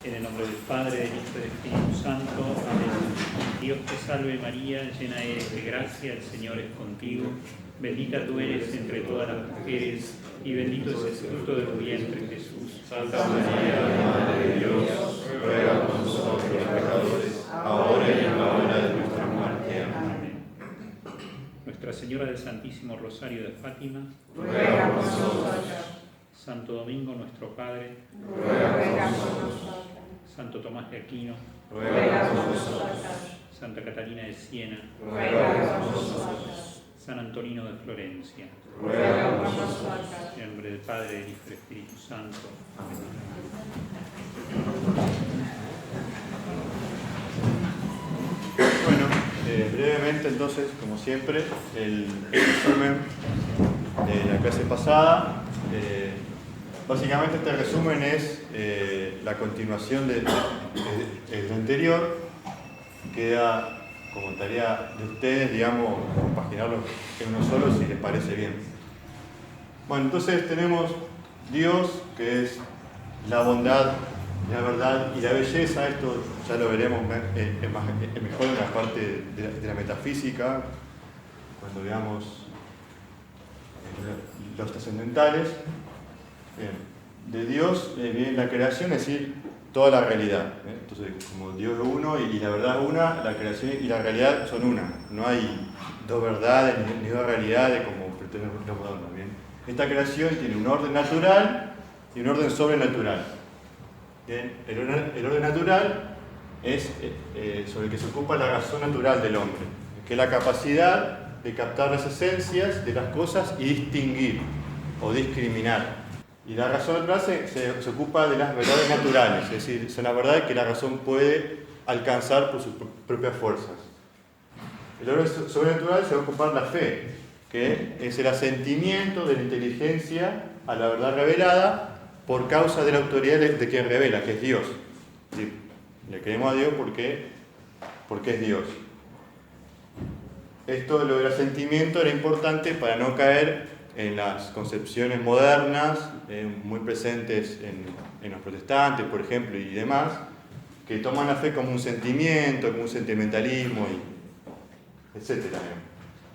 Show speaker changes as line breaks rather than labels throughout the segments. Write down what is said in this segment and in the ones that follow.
En el nombre del Padre, del Hijo y del Espíritu Santo. Amén. Dios te salve María, llena eres de gracia, el Señor es contigo. Bendita tú eres entre todas las mujeres, y bendito es el fruto de tu vientre, Jesús.
Santa María, Madre de Dios, ruega por nosotros los pecadores, ahora y en la hora de nuestra muerte. Amén.
Nuestra Señora del Santísimo Rosario de Fátima,
ruega por nosotros.
Santo Domingo nuestro Padre,
Ruega por nosotros.
Santo Tomás de Aquino,
Ruega por nosotros.
Santa Catalina de Siena,
Ruega por nosotros.
San Antonino de Florencia.
Ruega por nosotros.
En el nombre del Padre, del Hijo y del Espíritu Santo. Amén.
Bueno, brevemente entonces, como siempre, el resumen de la clase pasada. Básicamente este resumen es la continuación del anterior. Queda como tarea de ustedes, digamos, compaginarlo en uno solo si les parece bien. Bueno, entonces tenemos Dios, que es la bondad, la verdad y la belleza. Esto ya lo veremos mejor en la parte de la metafísica, cuando veamos los trascendentales. Bien. De Dios viene la creación, es decir, toda la realidad. Entonces, como Dios es uno y la verdad es una, la creación y la realidad son una. No hay dos verdades ni dos realidades como pretenden los modernos. Bien. Esta creación tiene un orden natural y un orden sobrenatural. Bien. El orden natural es sobre el que se ocupa la razón natural del hombre, que es la capacidad de captar las esencias de las cosas y distinguir o discriminar. Y la razón natural se ocupa de las verdades naturales, es decir, son las verdades que la razón puede alcanzar por sus propias fuerzas. El orden sobrenatural se va a ocupar la fe, que es el asentimiento de la inteligencia a la verdad revelada por causa de la autoridad de quien revela, que es Dios. Sí, le creemos a Dios porque es Dios. Esto, lo del asentimiento, era importante para no caer en las concepciones modernas, muy presentes en los protestantes, por ejemplo, y demás, que toman la fe como un sentimiento, como un sentimentalismo, etc.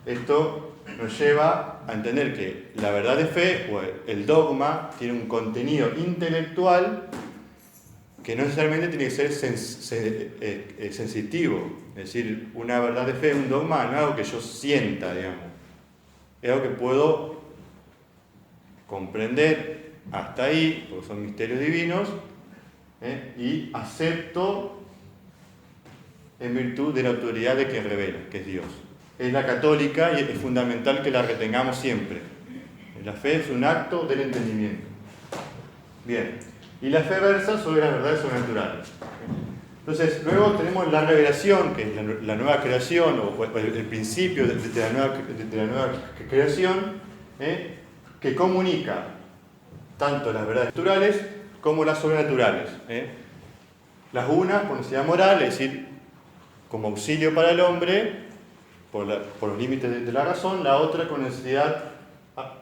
Esto nos lleva a entender que la verdad de fe, o el dogma, tiene un contenido intelectual que no necesariamente tiene que ser sensitivo. Es decir, una verdad de fe, un dogma, no es algo que yo sienta, digamos. Es algo que puedo comprender hasta ahí, porque son misterios divinos, y acepto en virtud de la autoridad de quien revela, que es Dios. Es la católica y es fundamental que la retengamos siempre. La fe es un acto del entendimiento. Bien, y la fe versa sobre las verdades sobrenaturales. Entonces, luego tenemos la revelación, que es la nueva creación, o el principio de la nueva creación, que comunica tanto las verdades naturales como las sobrenaturales. Las unas por necesidad moral, es decir, como auxilio para el hombre, por los límites de la razón; la otra con necesidad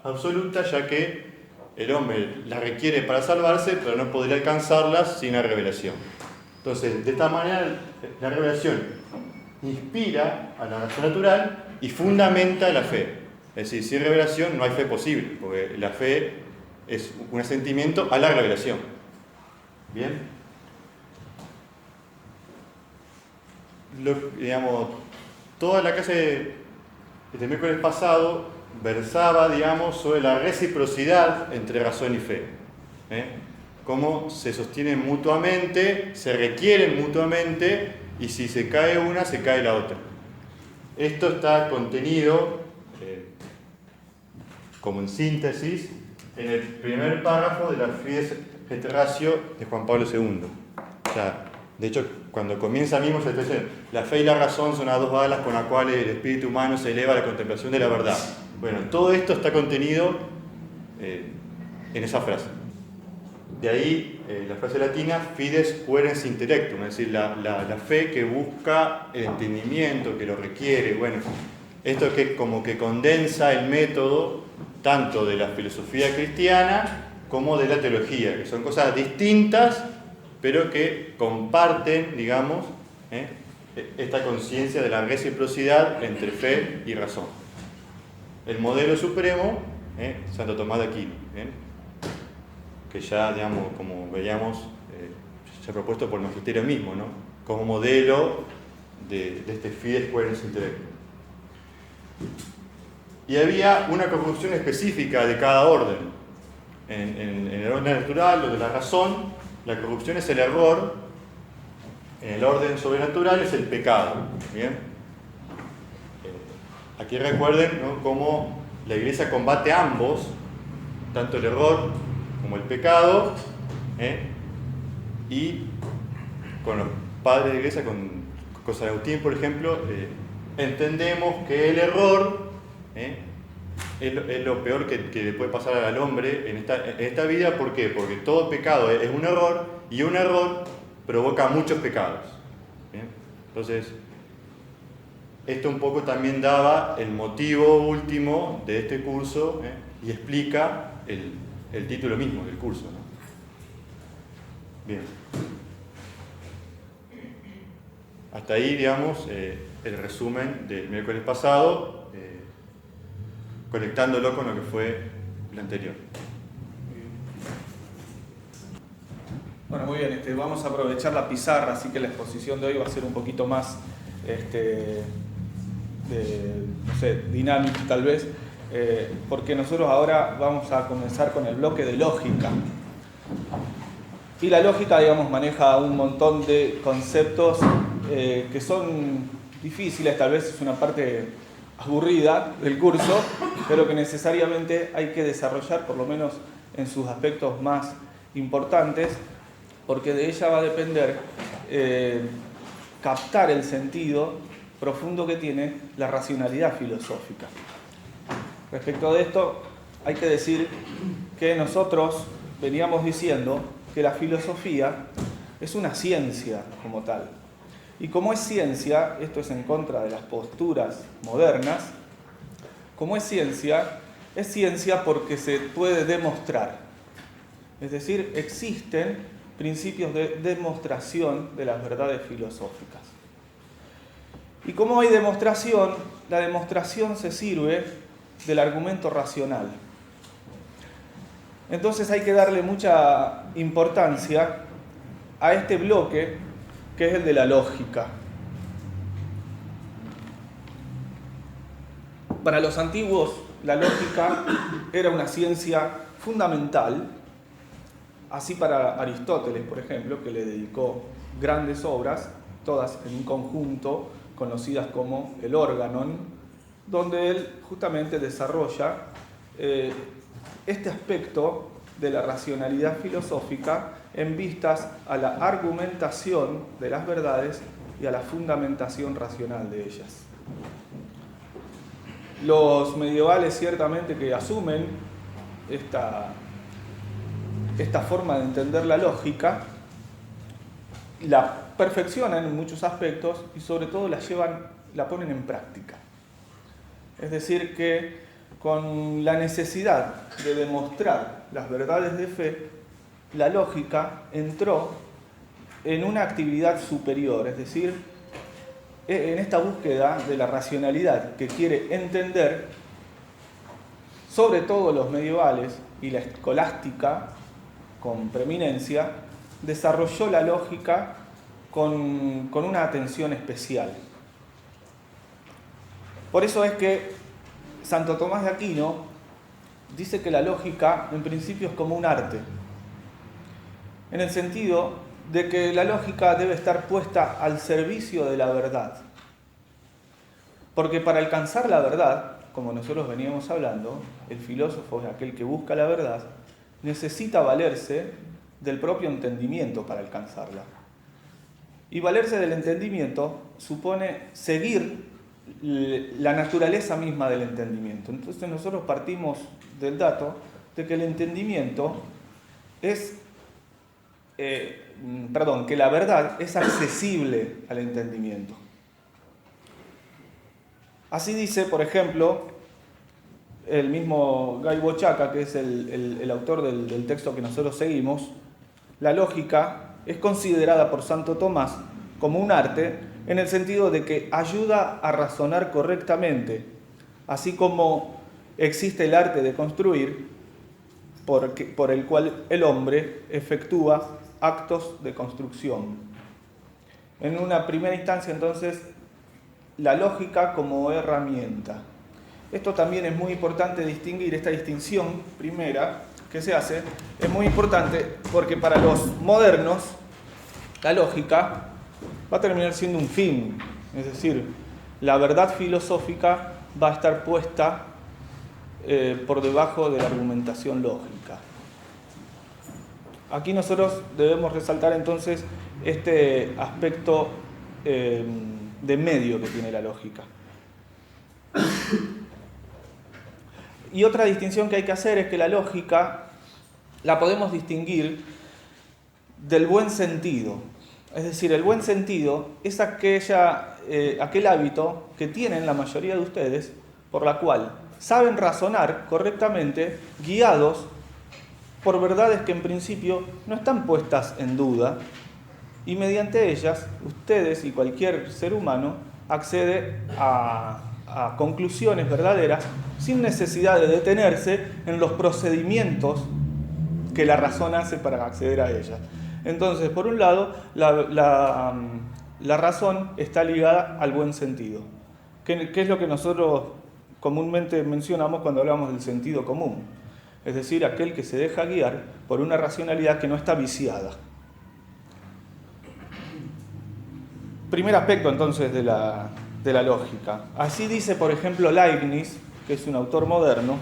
absoluta, ya que el hombre las requiere para salvarse, pero no podría alcanzarlas sin la revelación. Entonces, de esta manera, la revelación inspira a la razón natural y fundamenta la fe. Es decir, sin revelación no hay fe posible, porque la fe es un asentimiento a la revelación. ¿Bien? Toda la clase de miércoles pasado versaba, sobre la reciprocidad entre razón y fe. Cómo se sostienen mutuamente, se requieren mutuamente, y si se cae una, se cae la otra. Esto está contenido, como en síntesis, en el primer párrafo de la Fides et Ratio de Juan Pablo II. O sea, de hecho, cuando comienza mismo se dice: la fe y la razón son las dos alas con las cuales el espíritu humano se eleva a la contemplación de la verdad. Bueno, todo esto está contenido en esa frase. De ahí la frase latina fides querens intellectum, es decir, la fe que busca el entendimiento, que lo requiere. Bueno, esto que como que condensa el método tanto de la filosofía cristiana como de la teología, que son cosas distintas, pero que comparten, digamos, esta conciencia de la reciprocidad entre fe y razón. El modelo supremo, Santo Tomás de Aquino, que ya, digamos, como veíamos, se ha propuesto por el magisterio mismo, ¿no? Como modelo de este Fides Querens Intellectum. Y había una corrupción específica de cada orden. En el orden natural, lo de la razón, la corrupción es el error. En el orden sobrenatural es el pecado. ¿Bien? Aquí recuerden, ¿no?, cómo la Iglesia combate ambos, tanto el error como el pecado, y con los padres de la Iglesia, con San Agustín, por ejemplo, entendemos que el error es lo peor que le puede pasar al hombre en esta vida. ¿Por qué? Porque todo pecado es un error, y un error provoca muchos pecados. ¿Bien? Entonces, esto un poco también daba el motivo último de este curso, y explica el título mismo del curso, ¿no? Bien. Hasta ahí, digamos, el resumen del miércoles pasado, conectándolo con lo que fue el anterior.
Bueno, muy bien, vamos a aprovechar la pizarra, así que la exposición de hoy va a ser un poquito más dinámica tal vez, porque nosotros ahora vamos a comenzar con el bloque de lógica. Y la lógica, digamos, maneja un montón de conceptos que son difíciles, tal vez es una parte aburrida del curso, pero que necesariamente hay que desarrollar, por lo menos en sus aspectos más importantes, porque de ella va a depender captar el sentido profundo que tiene la racionalidad filosófica. Respecto de esto, hay que decir que nosotros veníamos diciendo que la filosofía es una ciencia como tal. Y como es ciencia, esto es en contra de las posturas modernas, como es ciencia porque se puede demostrar. Es decir, existen principios de demostración de las verdades filosóficas. Y como hay demostración, la demostración se sirve del argumento racional. Entonces hay que darle mucha importancia a este bloque, que es el de la lógica. Para los antiguos, la lógica era una ciencia fundamental, así para Aristóteles, por ejemplo, que le dedicó grandes obras, todas en un conjunto, conocidas como el Organon, donde él justamente desarrolla este aspecto de la racionalidad filosófica en vistas a la argumentación de las verdades y a la fundamentación racional de ellas. Los medievales ciertamente que asumen esta forma de entender la lógica, la perfeccionan en muchos aspectos y sobre todo la ponen en práctica. Es decir, que con la necesidad de demostrar las verdades de fe, la lógica entró en una actividad superior, es decir, en esta búsqueda de la racionalidad que quiere entender, sobre todo los medievales y la escolástica con preeminencia, desarrolló la lógica con una atención especial. Por eso es que Santo Tomás de Aquino dice que la lógica en principio es como un arte, en el sentido de que la lógica debe estar puesta al servicio de la verdad. Porque para alcanzar la verdad, como nosotros veníamos hablando, el filósofo es aquel que busca la verdad, necesita valerse del propio entendimiento para alcanzarla. Y valerse del entendimiento supone seguir la naturaleza misma del entendimiento. Entonces nosotros partimos del dato de que el entendimiento que la verdad es accesible al entendimiento. Así dice, por ejemplo, el mismo Guy Bochaca, que es el autor del texto que nosotros seguimos, la lógica es considerada por Santo Tomás como un arte en el sentido de que ayuda a razonar correctamente, así como existe el arte de construir, por el cual el hombre efectúa actos de construcción. En una primera instancia, entonces, la lógica como herramienta. Esto también es muy importante distinguir, esta distinción primera que se hace, es muy importante porque para los modernos la lógica va a terminar siendo un fin, es decir, la verdad filosófica va a estar puesta por debajo de la argumentación lógica. Aquí nosotros debemos resaltar entonces este aspecto de medio que tiene la lógica. Y otra distinción que hay que hacer es que la lógica la podemos distinguir del buen sentido. Es decir, el buen sentido es aquel hábito que tienen la mayoría de ustedes por la cual saben razonar correctamente guiados por verdades que en principio no están puestas en duda y mediante ellas ustedes y cualquier ser humano accede a conclusiones verdaderas sin necesidad de detenerse en los procedimientos que la razón hace para acceder a ellas. Entonces, por un lado, la razón está ligada al buen sentido, que es lo que nosotros comúnmente mencionamos cuando hablamos del sentido común, es decir, aquel que se deja guiar por una racionalidad que no está viciada. Primer aspecto entonces de la lógica. Así dice, por ejemplo, Leibniz, que es un autor moderno,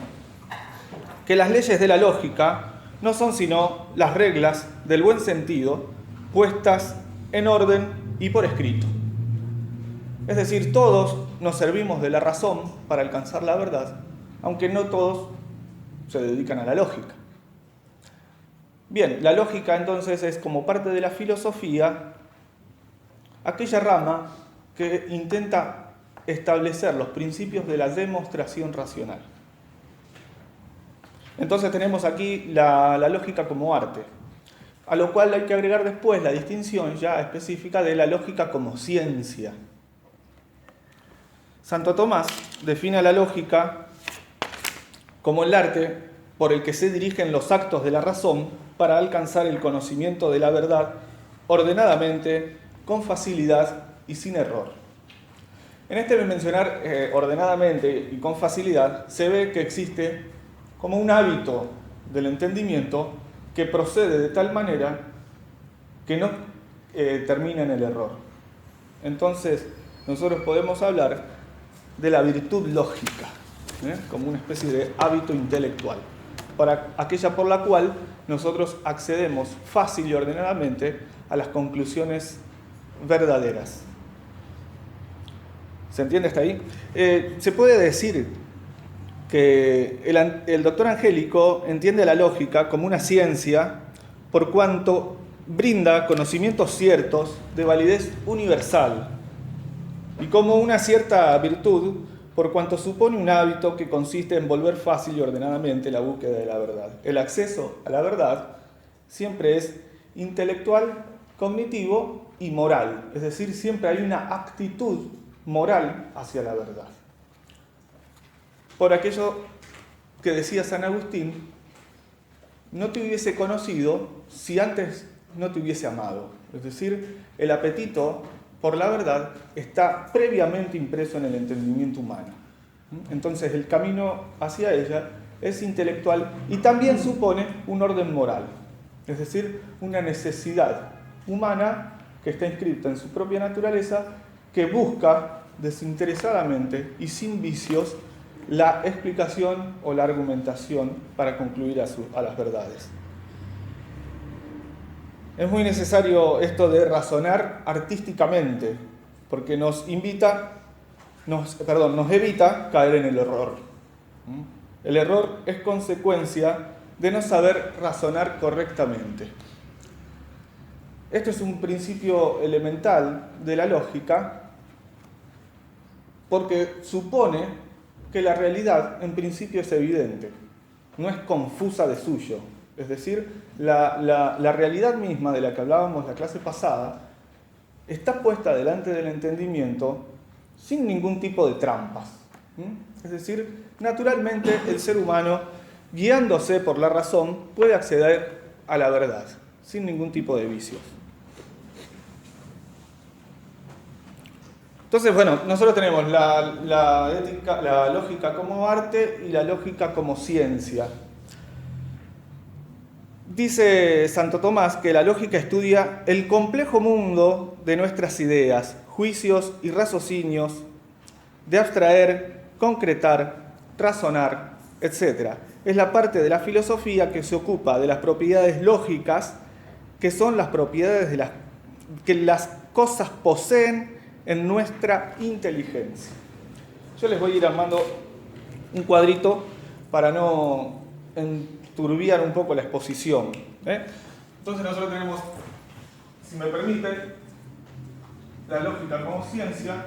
que las leyes de la lógica no son sino las reglas del buen sentido puestas en orden y por escrito. Es decir, todos nos servimos de la razón para alcanzar la verdad, aunque no todos se dedican a la lógica. Bien, la lógica entonces es como parte de la filosofía aquella rama que intenta establecer los principios de la demostración racional. Entonces tenemos aquí la lógica como arte, a lo cual hay que agregar después la distinción ya específica de la lógica como ciencia. Santo Tomás define a la lógica como el arte por el que se dirigen los actos de la razón para alcanzar el conocimiento de la verdad ordenadamente, con facilidad y sin error. En este mencionar ordenadamente y con facilidad se ve que existe como un hábito del entendimiento que procede de tal manera que no termina en el error. Entonces, nosotros podemos hablar de la virtud lógica, como una especie de hábito intelectual, para aquella por la cual nosotros accedemos fácil y ordenadamente a las conclusiones verdaderas. ¿Se entiende hasta ahí? Se puede decir que el doctor Angélico entiende la lógica como una ciencia por cuanto brinda conocimientos ciertos de validez universal y como una cierta virtud por cuanto supone un hábito que consiste en volver fácil y ordenadamente la búsqueda de la verdad. El acceso a la verdad siempre es intelectual, cognitivo y moral, es decir, siempre hay una actitud moral hacia la verdad. Por aquello que decía San Agustín, no te hubiese conocido si antes no te hubiese amado. Es decir, el apetito por la verdad está previamente impreso en el entendimiento humano. Entonces el camino hacia ella es intelectual y también supone un orden moral, es decir, una necesidad humana que está inscrita en su propia naturaleza, que busca desinteresadamente y sin vicios la explicación o la argumentación para concluir a las verdades. Es muy necesario esto de razonar artísticamente, porque nos evita caer en el error. El error es consecuencia de no saber razonar correctamente. Esto es un principio elemental de la lógica, porque supone que la realidad en principio es evidente, no es confusa de suyo, Es decir, la realidad misma de la que hablábamos la clase pasada está puesta delante del entendimiento sin ningún tipo de trampas. Es decir, naturalmente el ser humano, guiándose por la razón, puede acceder a la verdad, sin ningún tipo de vicios. Entonces, bueno, nosotros tenemos la ética, la lógica como arte y la lógica como ciencia. Dice Santo Tomás que la lógica estudia el complejo mundo de nuestras ideas, juicios y raciocinios, de abstraer, concretar, razonar, etc. Es la parte de la filosofía que se ocupa de las propiedades lógicas, que son las propiedades que las cosas poseen en nuestra inteligencia. Yo les voy a ir armando un cuadrito para no enturbiar un poco la exposición. Entonces nosotros tenemos, si me permiten, la lógica como ciencia.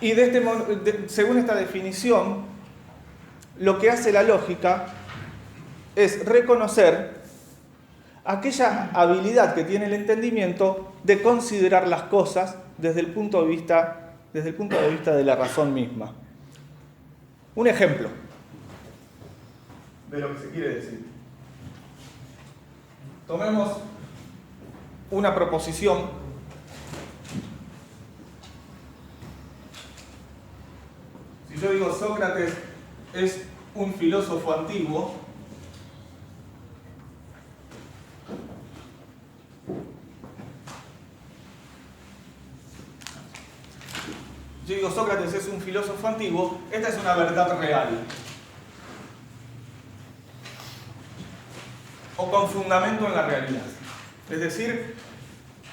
Y según esta definición, lo que hace la lógica es reconocer aquella habilidad que tiene el entendimiento de considerar las cosas desde el punto de vista de la razón misma. Un ejemplo de lo que se quiere decir. Tomemos una proposición. Si yo digo Sócrates es un filósofo antiguo, esta es una verdad real. O con fundamento en la realidad. Es decir,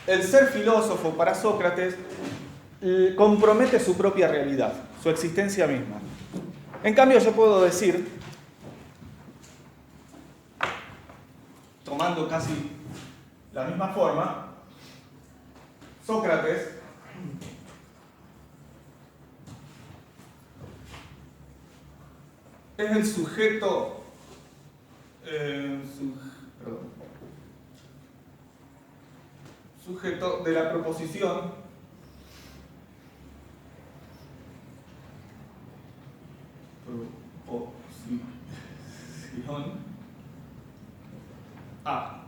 el ser filósofo para Sócrates compromete su propia realidad, su existencia misma. En cambio, yo puedo decir, tomando casi la misma forma, Sócrates es el sujeto sujeto de la proposición A.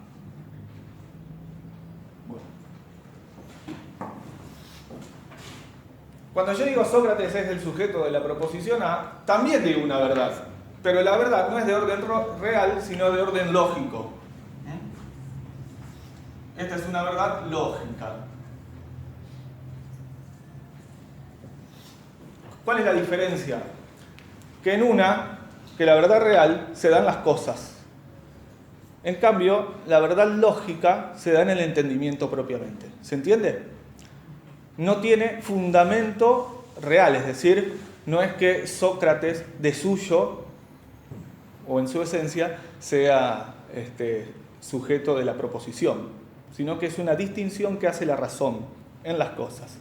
Bueno. Cuando yo digo Sócrates es el sujeto de la proposición A, también digo una verdad. Pero la verdad no es de orden real, sino de orden lógico. Esta es una verdad lógica. ¿Cuál es la diferencia? Que que la verdad real se da en las cosas. En cambio, la verdad lógica se da en el entendimiento propiamente. ¿Se entiende? No tiene fundamento real, es decir, no es que Sócrates de suyo o en su esencia sea sujeto de la proposición, sino que es una distinción que hace la razón en las cosas.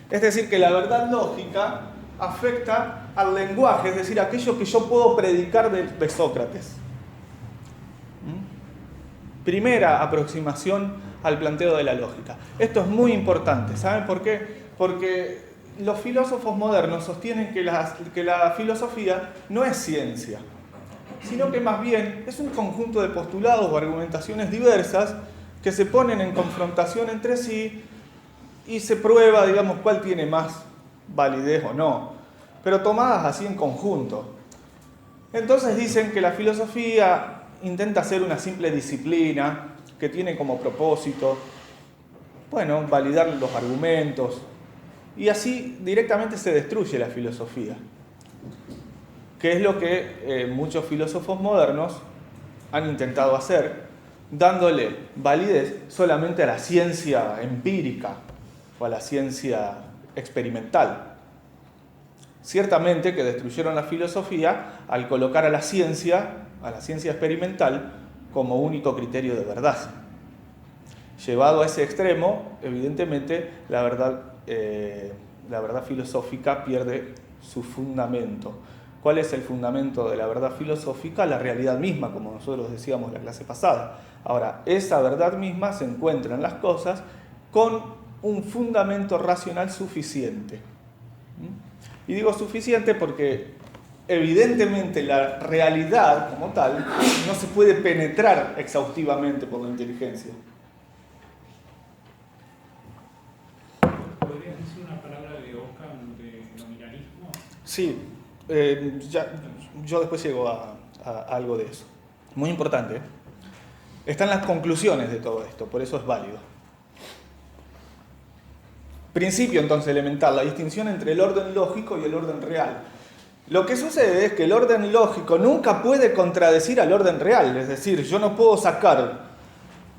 Es decir, que la verdad lógica afecta al lenguaje, es decir, aquello que yo puedo predicar de Sócrates. Primera aproximación al planteo de la lógica. Esto es muy importante. ¿Saben por qué? Porque los filósofos modernos sostienen que la filosofía no es ciencia, sino que más bien es un conjunto de postulados o argumentaciones diversas que se ponen en confrontación entre sí y se prueba, digamos, cuál tiene más validez o no, pero tomadas así en conjunto. Entonces dicen que la filosofía intenta ser una simple disciplina que tiene como propósito, validar los argumentos, y así directamente se destruye la filosofía, que es lo que muchos filósofos modernos han intentado hacer, dándole validez solamente a la ciencia empírica o a la ciencia experimental. Ciertamente que destruyeron la filosofía al colocar a la ciencia experimental como único criterio de verdad. Llevado a ese extremo, evidentemente la verdad filosófica pierde su fundamento. ¿Cuál es el fundamento de la verdad filosófica? La realidad misma, como nosotros decíamos en la clase pasada. Ahora, esa verdad misma se encuentra en las cosas con un fundamento racional suficiente. Y digo suficiente porque evidentemente la realidad como tal no se puede penetrar exhaustivamente por la inteligencia.
¿Podrías decir una palabra de Ockham de nominalismo?
Sí, yo después llego a algo de eso. Muy importante, ¿eh? Están las conclusiones de todo esto, por eso es válido. Principio entonces elemental, la distinción entre el orden lógico y el orden real. Lo que sucede es que el orden lógico nunca puede contradecir al orden real, es decir, yo no puedo sacar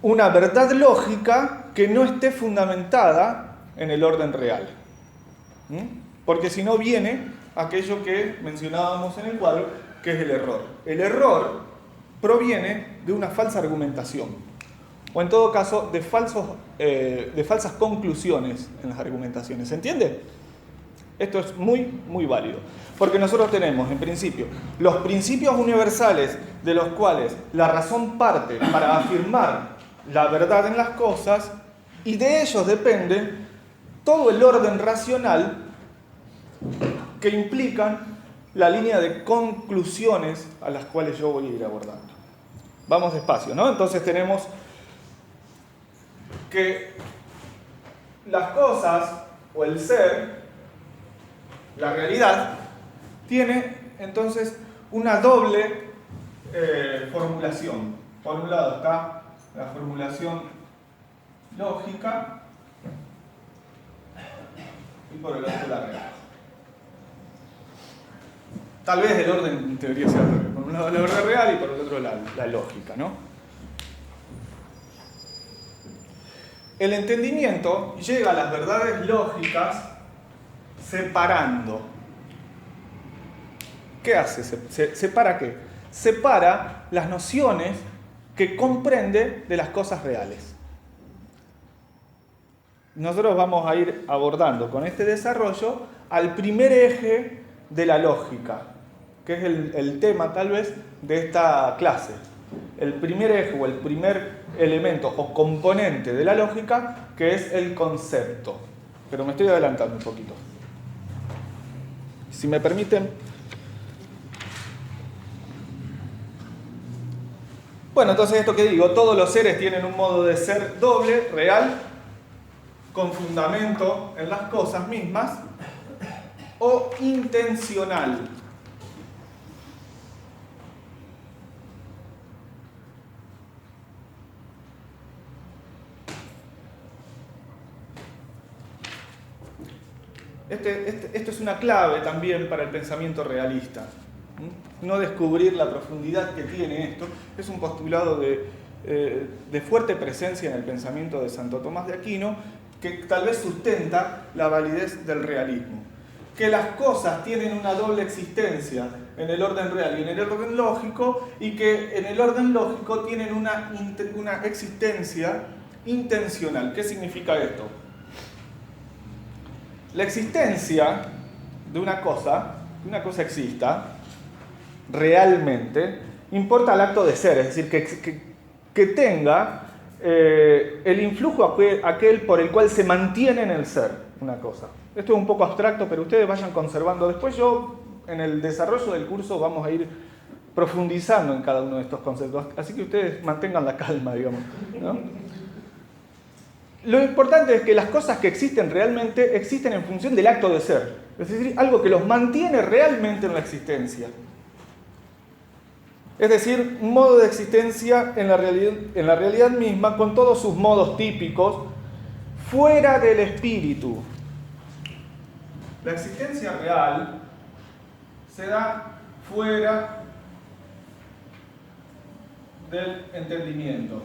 una verdad lógica que no esté fundamentada en el orden real. Porque si no viene aquello que mencionábamos en el cuadro, que es el error. El error proviene de una falsa argumentación, o en todo caso de falsas conclusiones en las argumentaciones. ¿Se entiende? Esto es muy, muy válido. Porque nosotros tenemos, en principio, los principios universales de los cuales la razón parte para afirmar la verdad en las cosas, y de ellos depende todo el orden racional que implican la línea de conclusiones a las cuales yo voy a ir abordando. Vamos despacio, ¿no? Entonces tenemos que las cosas o el ser, la realidad, tiene entonces una doble formulación. Por un lado está la formulación lógica y por el otro la real. Tal vez el orden en teoría sea al revés. Por un lado la verdad real y por el otro la lógica, ¿no? El entendimiento llega a las verdades lógicas separando. ¿Qué hace? ¿Separa qué? Separa las nociones que comprende de las cosas reales. Nosotros vamos a ir abordando con este desarrollo al primer eje de la lógica, que es el tema tal vez de esta clase. El primer eje o el primer elemento o componente de la lógica, que es el concepto. Pero me estoy adelantando un poquito. Si me permiten. Bueno, entonces esto que digo, todos los seres tienen un modo de ser doble, real, con fundamento en las cosas mismas, o intencional. Esto es una clave también para el pensamiento realista. No descubrir la profundidad que tiene esto es un postulado de fuerte presencia en el pensamiento de Santo Tomás de Aquino, que tal vez sustenta la validez del realismo. Que las cosas tienen una doble existencia en el orden real y en el orden lógico, y que en el orden lógico tienen una existencia intencional. ¿Qué significa esto? La existencia de una cosa, que una cosa exista realmente, importa al acto de ser, es decir, que tenga el influjo aquel por el cual se mantiene en el ser una cosa. Esto es un poco abstracto, pero ustedes vayan conservando. Después en el desarrollo del curso, vamos a ir profundizando en cada uno de estos conceptos. Así que ustedes mantengan la calma, digamos, ¿no? Lo importante es que las cosas que existen realmente existen en función del acto de ser. Es decir, algo que los mantiene realmente en la existencia. Es decir, un modo de existencia en la realidad misma, con todos sus modos típicos, fuera del espíritu. La existencia real se da fuera del entendimiento.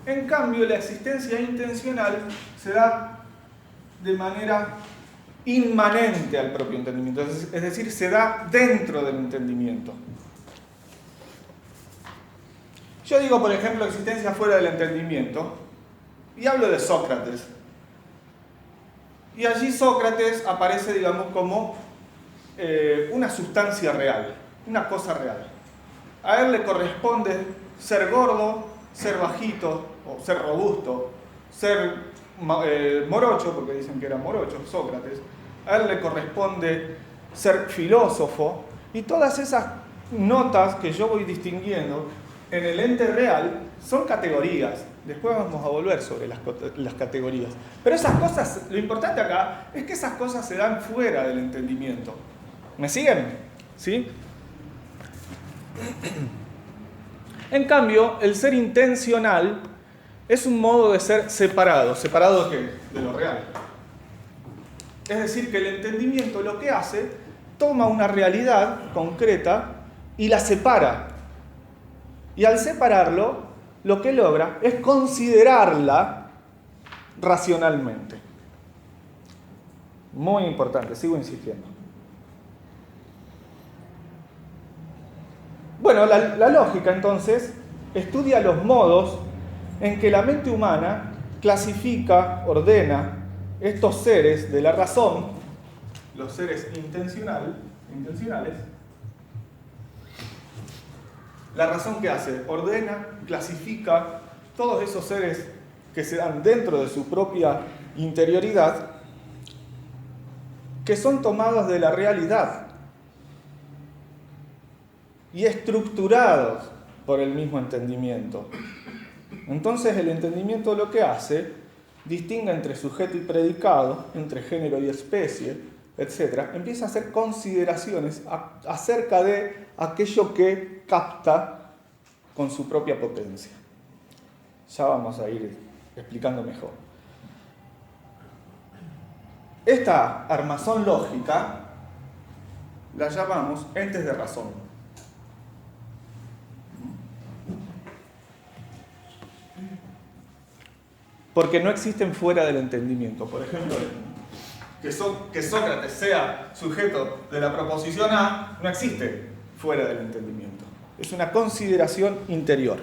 En cambio, la existencia intencional se da de manera inmanente al propio entendimiento, es decir, se da dentro del entendimiento. Yo digo, por ejemplo, existencia fuera del entendimiento, y hablo de Sócrates. Y allí Sócrates aparece, digamos, como una sustancia real, una cosa real. A él le corresponde ser gordo, ser bajito, o ser robusto, ser morocho, porque dicen que era morocho, Sócrates. A él le corresponde ser filósofo, y todas esas notas que yo voy distinguiendo en el ente real son categorías. Después vamos a volver sobre las categorías. Pero esas cosas, lo importante acá es que esas cosas se dan fuera del entendimiento. ¿Me siguen? ¿Sí? En cambio, el ser intencional es un modo de ser separado. ¿Separado de qué? De lo real. Es decir, que el entendimiento lo que hace, toma una realidad concreta y la separa. Y al separarlo, lo que logra es considerarla racionalmente. Muy importante, sigo insistiendo. Bueno, la lógica entonces estudia los modos en que la mente humana clasifica, ordena estos seres de la razón, los seres intencionales. La razón que hace, ordena, clasifica todos esos seres que se dan dentro de su propia interioridad, que son tomados de la realidad y estructurados por el mismo entendimiento. Entonces el entendimiento lo que hace, distingue entre sujeto y predicado, entre género y especie, etc. Empieza a hacer consideraciones acerca de aquello que capta con su propia potencia. Ya vamos a ir explicando mejor. Esta armazón lógica la llamamos entes de razón. Porque no existen fuera del entendimiento. Por ejemplo, que Sócrates sea sujeto de la proposición A no existe fuera del entendimiento. Es una consideración interior.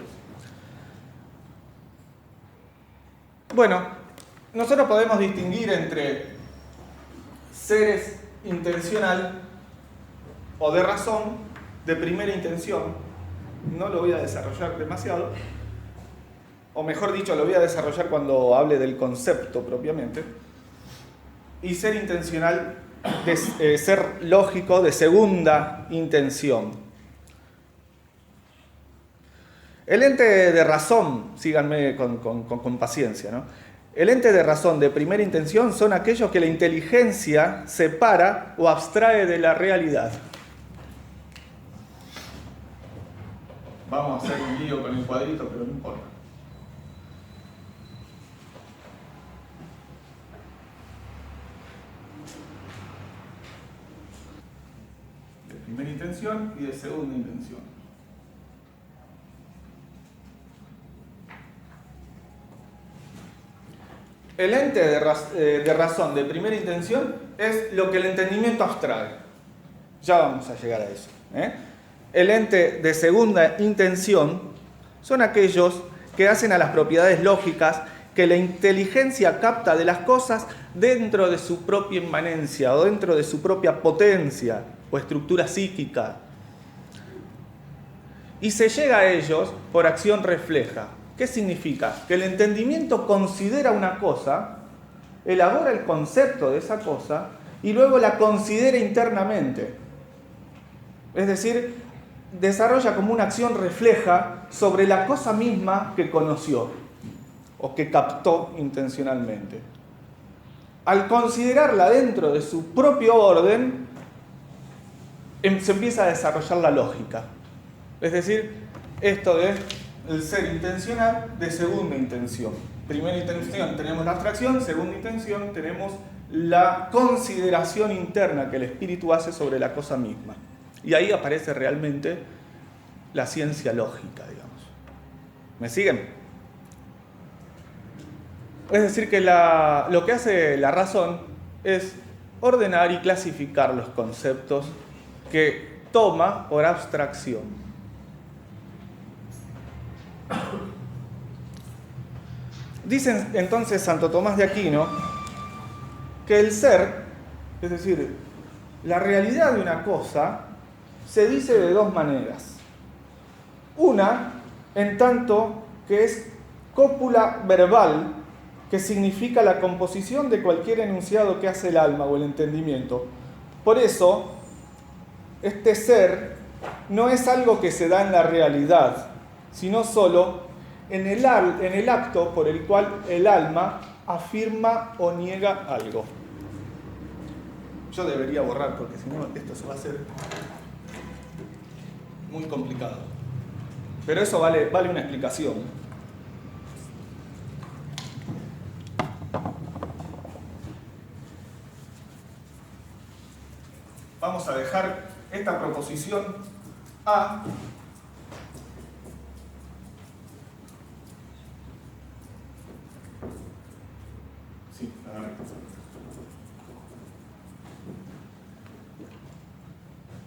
Bueno, nosotros podemos distinguir entre seres intencional o de razón, de primera intención. No lo voy a desarrollar demasiado, o mejor dicho, lo voy a desarrollar cuando hable del concepto propiamente. Y ser intencional, ser lógico de segunda intención. El ente de razón, síganme con paciencia, ¿no? El ente de razón de primera intención son aquellos que la inteligencia separa o abstrae de la realidad. Vamos a hacer un lío con el cuadrito, pero no importa. De primera intención y de segunda intención. El ente de razón de primera intención es lo que el entendimiento abstrae. Ya vamos a llegar a eso. El ente de segunda intención son aquellos que hacen a las propiedades lógicas que la inteligencia capta de las cosas dentro de su propia inmanencia o dentro de su propia potencia o estructura psíquica. Y se llega a ellos por acción refleja. ¿Qué significa? Que el entendimiento considera una cosa, elabora el concepto de esa cosa y luego la considera internamente. Es decir, desarrolla como una acción refleja sobre la cosa misma que conoció o que captó intencionalmente. Al considerarla dentro de su propio orden, se empieza a desarrollar la lógica. Es decir, esto de el ser intencional de segunda intención. Primera intención tenemos la abstracción, segunda intención tenemos la consideración interna que el espíritu hace sobre la cosa misma. Y ahí aparece realmente la ciencia lógica, digamos. ¿Me siguen? Es decir, que lo que hace la razón es ordenar y clasificar los conceptos que toma por abstracción. Dice entonces Santo Tomás de Aquino que el ser, es decir, la realidad de una cosa, se dice de dos maneras. Una, en tanto que es cópula verbal, que significa la composición de cualquier enunciado que hace el alma o el entendimiento. Por eso, este ser no es algo que se da en la realidad, sino solo en el acto por el cual el alma afirma o niega algo. Yo debería borrar porque si no esto se va a hacer muy complicado. Pero eso vale una explicación. Vamos a dejar esta proposición A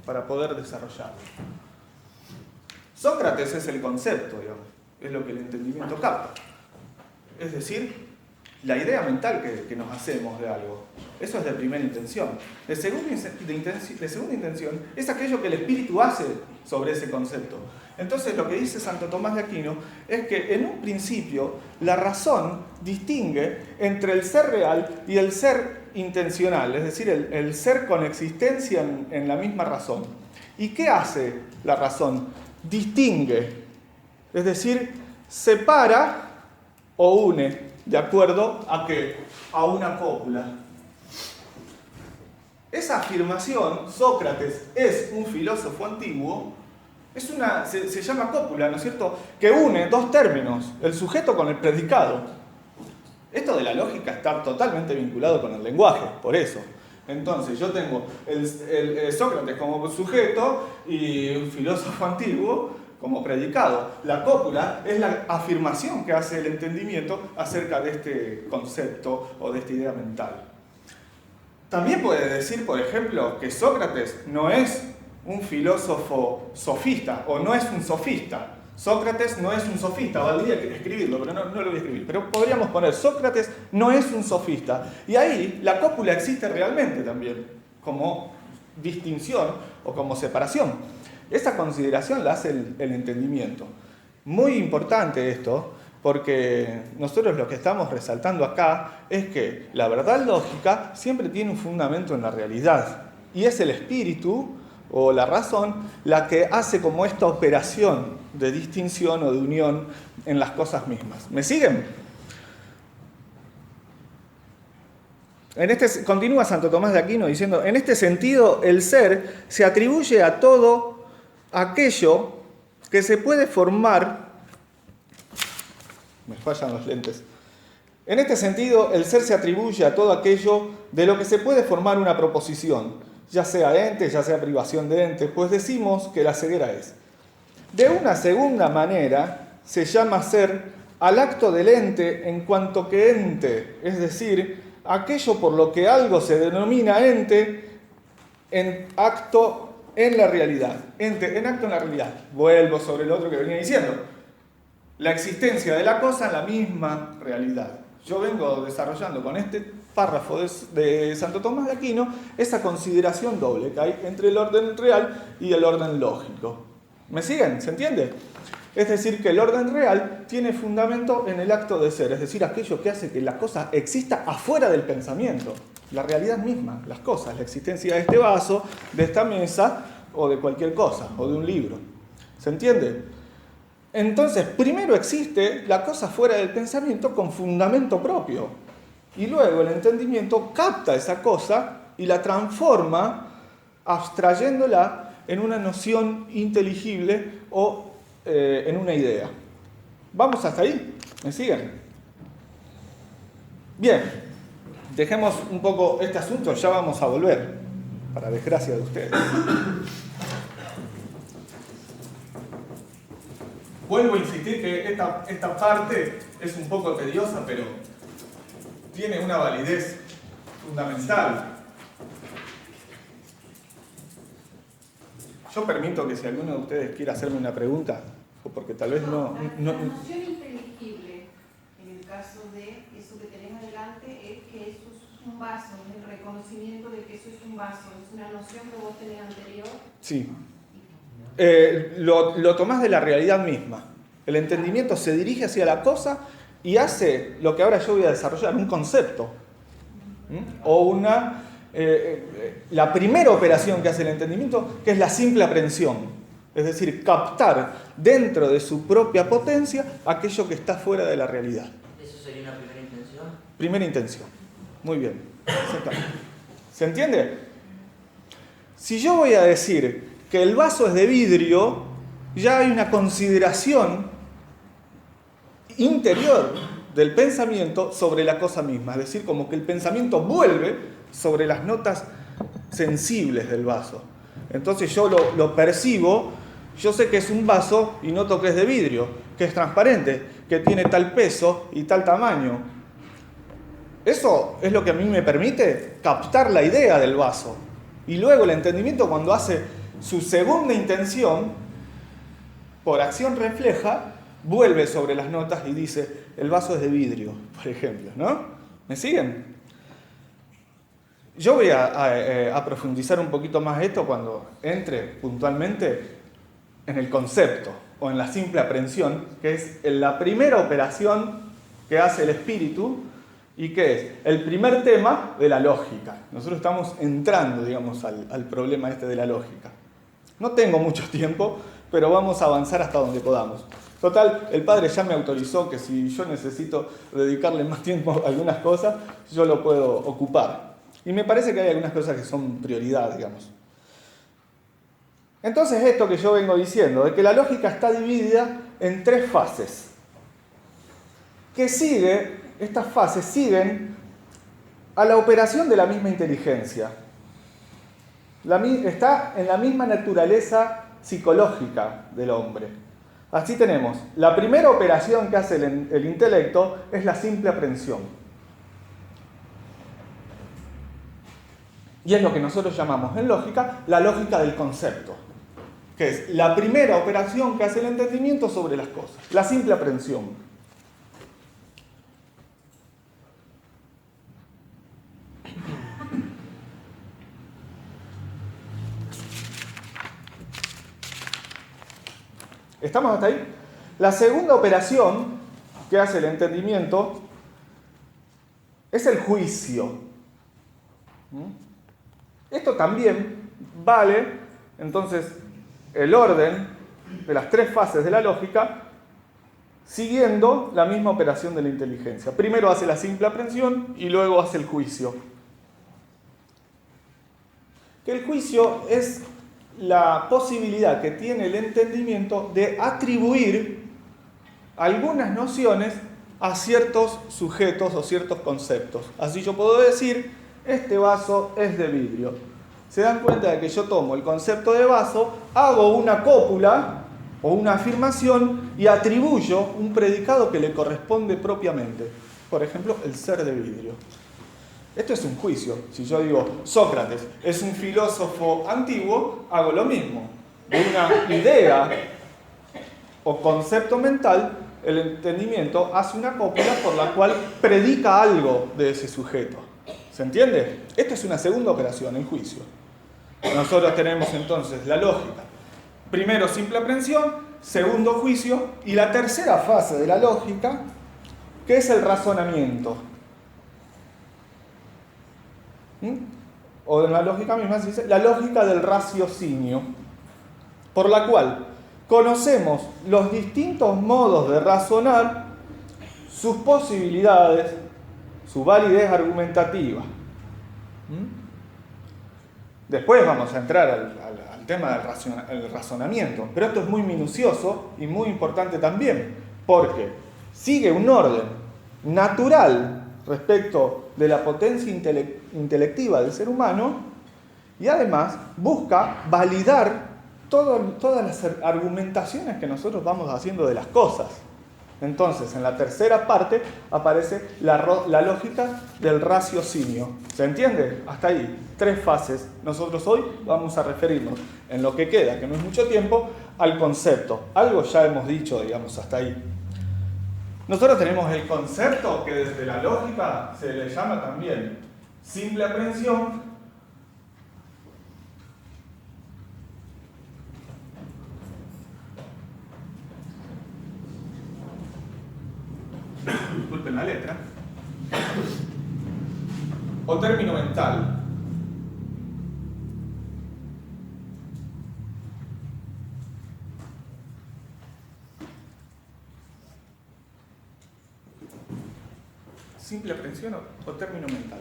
para poder desarrollarlo. Sócrates es el concepto, digamos, es lo que el entendimiento capta. Es decir, la idea mental que nos hacemos de algo. Eso es de primera intención. De segunda intención es aquello que el espíritu hace sobre ese concepto. Entonces lo que dice Santo Tomás de Aquino es que en un principio la razón distingue entre el ser real y el ser intencional, es decir, el ser con existencia en la misma razón. ¿Y qué hace la razón? Distingue, es decir, separa o une, de acuerdo a ¿qué? A una cópula. Esa afirmación, Sócrates es un filósofo antiguo, se llama cópula, ¿no es cierto?, que une dos términos, el sujeto con el predicado. Esto de la lógica está totalmente vinculado con el lenguaje, por eso. Entonces, yo tengo el Sócrates como sujeto y un filósofo antiguo como predicado. La cópula es la afirmación que hace el entendimiento acerca de este concepto o de esta idea mental. También puede decir, por ejemplo, que Sócrates no es un filósofo sofista o no es un sofista. Sócrates no es un sofista, valdría escribirlo, pero no lo voy a escribir. Pero podríamos poner, Sócrates no es un sofista. Y ahí la cópula existe realmente también, como distinción o como separación. Esa consideración la hace el entendimiento. Muy importante esto, porque nosotros lo que estamos resaltando acá es que la verdad lógica siempre tiene un fundamento en la realidad. Y es el espíritu o la razón la que hace como esta operación de distinción o de unión en las cosas mismas. ¿Me siguen? Continúa Santo Tomás de Aquino diciendo, en este sentido el ser se atribuye a todo aquello que se puede formar. Me fallan los lentes. En este sentido el ser se atribuye a todo aquello de lo que se puede formar una proposición, ya sea ente, ya sea privación de ente, pues decimos que la ceguera es. De una segunda manera se llama ser al acto del ente en cuanto que ente, es decir, aquello por lo que algo se denomina ente en acto en la realidad. Ente en acto en la realidad. Vuelvo sobre lo otro que venía diciendo. La existencia de la cosa en la misma realidad. Yo vengo desarrollando con este párrafo de Santo Tomás de Aquino esa consideración doble que hay entre el orden real y el orden lógico. ¿Me siguen? ¿Se entiende? Es decir, que el orden real tiene fundamento en el acto de ser, es decir, aquello que hace que la cosa exista afuera del pensamiento, la realidad misma, las cosas, la existencia de este vaso, de esta mesa o de cualquier cosa, o de un libro. ¿Se entiende? Entonces, primero existe la cosa fuera del pensamiento con fundamento propio, y luego el entendimiento capta esa cosa y la transforma abstrayéndola en una noción inteligible o en una idea. ¿Vamos hasta ahí? ¿Me siguen? Bien, dejemos un poco este asunto, ya vamos a volver, para desgracia de ustedes. Vuelvo a insistir que esta parte es un poco tediosa, pero tiene una validez fundamental. Yo permito que si alguno de ustedes quiere hacerme una pregunta, o porque tal vez
La
no...
noción inteligible, en el caso de eso que tenemos delante, es que eso es un vaso, el reconocimiento de que eso es un vaso, es una noción que vos tenés anterior.
Sí. Lo tomás de la realidad misma. El entendimiento se dirige hacia la cosa y hace lo que ahora yo voy a desarrollar, un concepto. O la primera operación que hace el entendimiento, que es la simple aprehensión. Es decir, captar dentro de su propia potencia aquello que está fuera de la realidad.
¿Eso sería una primera intención?
Primera intención. Muy bien. Exactamente. ¿Se entiende? Si yo voy a decir que el vaso es de vidrio, ya hay una consideración interior del pensamiento sobre la cosa misma. Es decir, como que el pensamiento vuelve sobre las notas sensibles del vaso. Entonces yo lo percibo, yo sé que es un vaso y noto que es de vidrio, que es transparente, que tiene tal peso y tal tamaño. Eso es lo que a mí me permite captar la idea del vaso. Y luego el entendimiento, cuando hace su segunda intención, por acción refleja, vuelve sobre las notas y dice, el vaso es de vidrio, por ejemplo, ¿no? ¿Me siguen? Yo voy a profundizar un poquito más esto cuando entre puntualmente en el concepto o en la simple aprehensión, que es la primera operación que hace el espíritu y que es el primer tema de la lógica. Nosotros estamos entrando, digamos, al problema este de la lógica. No tengo mucho tiempo, pero vamos a avanzar hasta donde podamos. Total, el padre ya me autorizó que si yo necesito dedicarle más tiempo a algunas cosas, yo lo puedo ocupar. Y me parece que hay algunas cosas que son prioridad, digamos. Entonces esto que yo vengo diciendo, de que la lógica está dividida en 3 fases. Estas fases siguen a la operación de la misma inteligencia. Está en la misma naturaleza psicológica del hombre. Así tenemos, la primera operación que hace el intelecto es la simple aprehensión. Y es lo que nosotros llamamos en lógica la lógica del concepto, que es la primera operación que hace el entendimiento sobre las cosas, la simple aprehensión. ¿Estamos hasta ahí? La segunda operación que hace el entendimiento es el juicio. Esto también vale, entonces, el orden de las 3 fases de la lógica siguiendo la misma operación de la inteligencia. Primero hace la simple aprehensión y luego hace el juicio. Que el juicio es la posibilidad que tiene el entendimiento de atribuir algunas nociones a ciertos sujetos o ciertos conceptos. Así yo puedo decir, este vaso es de vidrio. Se dan cuenta de que yo tomo el concepto de vaso, hago una cópula o una afirmación y atribuyo un predicado que le corresponde propiamente. Por ejemplo, el ser de vidrio. Esto es un juicio. Si yo digo, Sócrates es un filósofo antiguo, hago lo mismo. De una idea o concepto mental, el entendimiento hace una cópula por la cual predica algo de ese sujeto. ¿Se entiende? Esta es una segunda operación, el juicio. Nosotros tenemos entonces la lógica. Primero, simple aprehensión. Segundo, juicio. Y la tercera fase de la lógica, que es el razonamiento. O en la lógica misma se dice la lógica del raciocinio, por la cual conocemos los distintos modos de razonar, sus posibilidades, su validez argumentativa. Después vamos a entrar al tema del razonamiento, pero esto es muy minucioso y muy importante también, porque sigue un orden natural respecto de la potencia intelectiva del ser humano y además busca validar todas las argumentaciones que nosotros vamos haciendo de las cosas. Entonces, en la tercera parte aparece la lógica del raciocinio. ¿Se entiende? Hasta ahí, 3 fases. Nosotros hoy vamos a referirnos, en lo que queda, que no es mucho tiempo, al concepto. Algo ya hemos dicho, digamos, hasta ahí. Nosotros tenemos el concepto que desde la lógica se le llama también simple aprehensión. Disculpen la letra. O término mental. Simple aprehensión o término mental.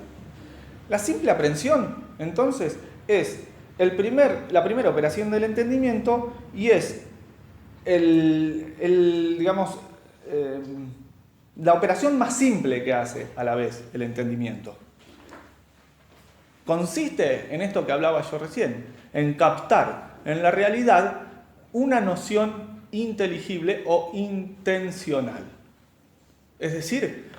La simple aprehensión, entonces, es la primera operación del entendimiento y es la operación más simple que hace a la vez el entendimiento. Consiste en esto que hablaba yo recién, en captar en la realidad una noción inteligible o intencional. Es decir,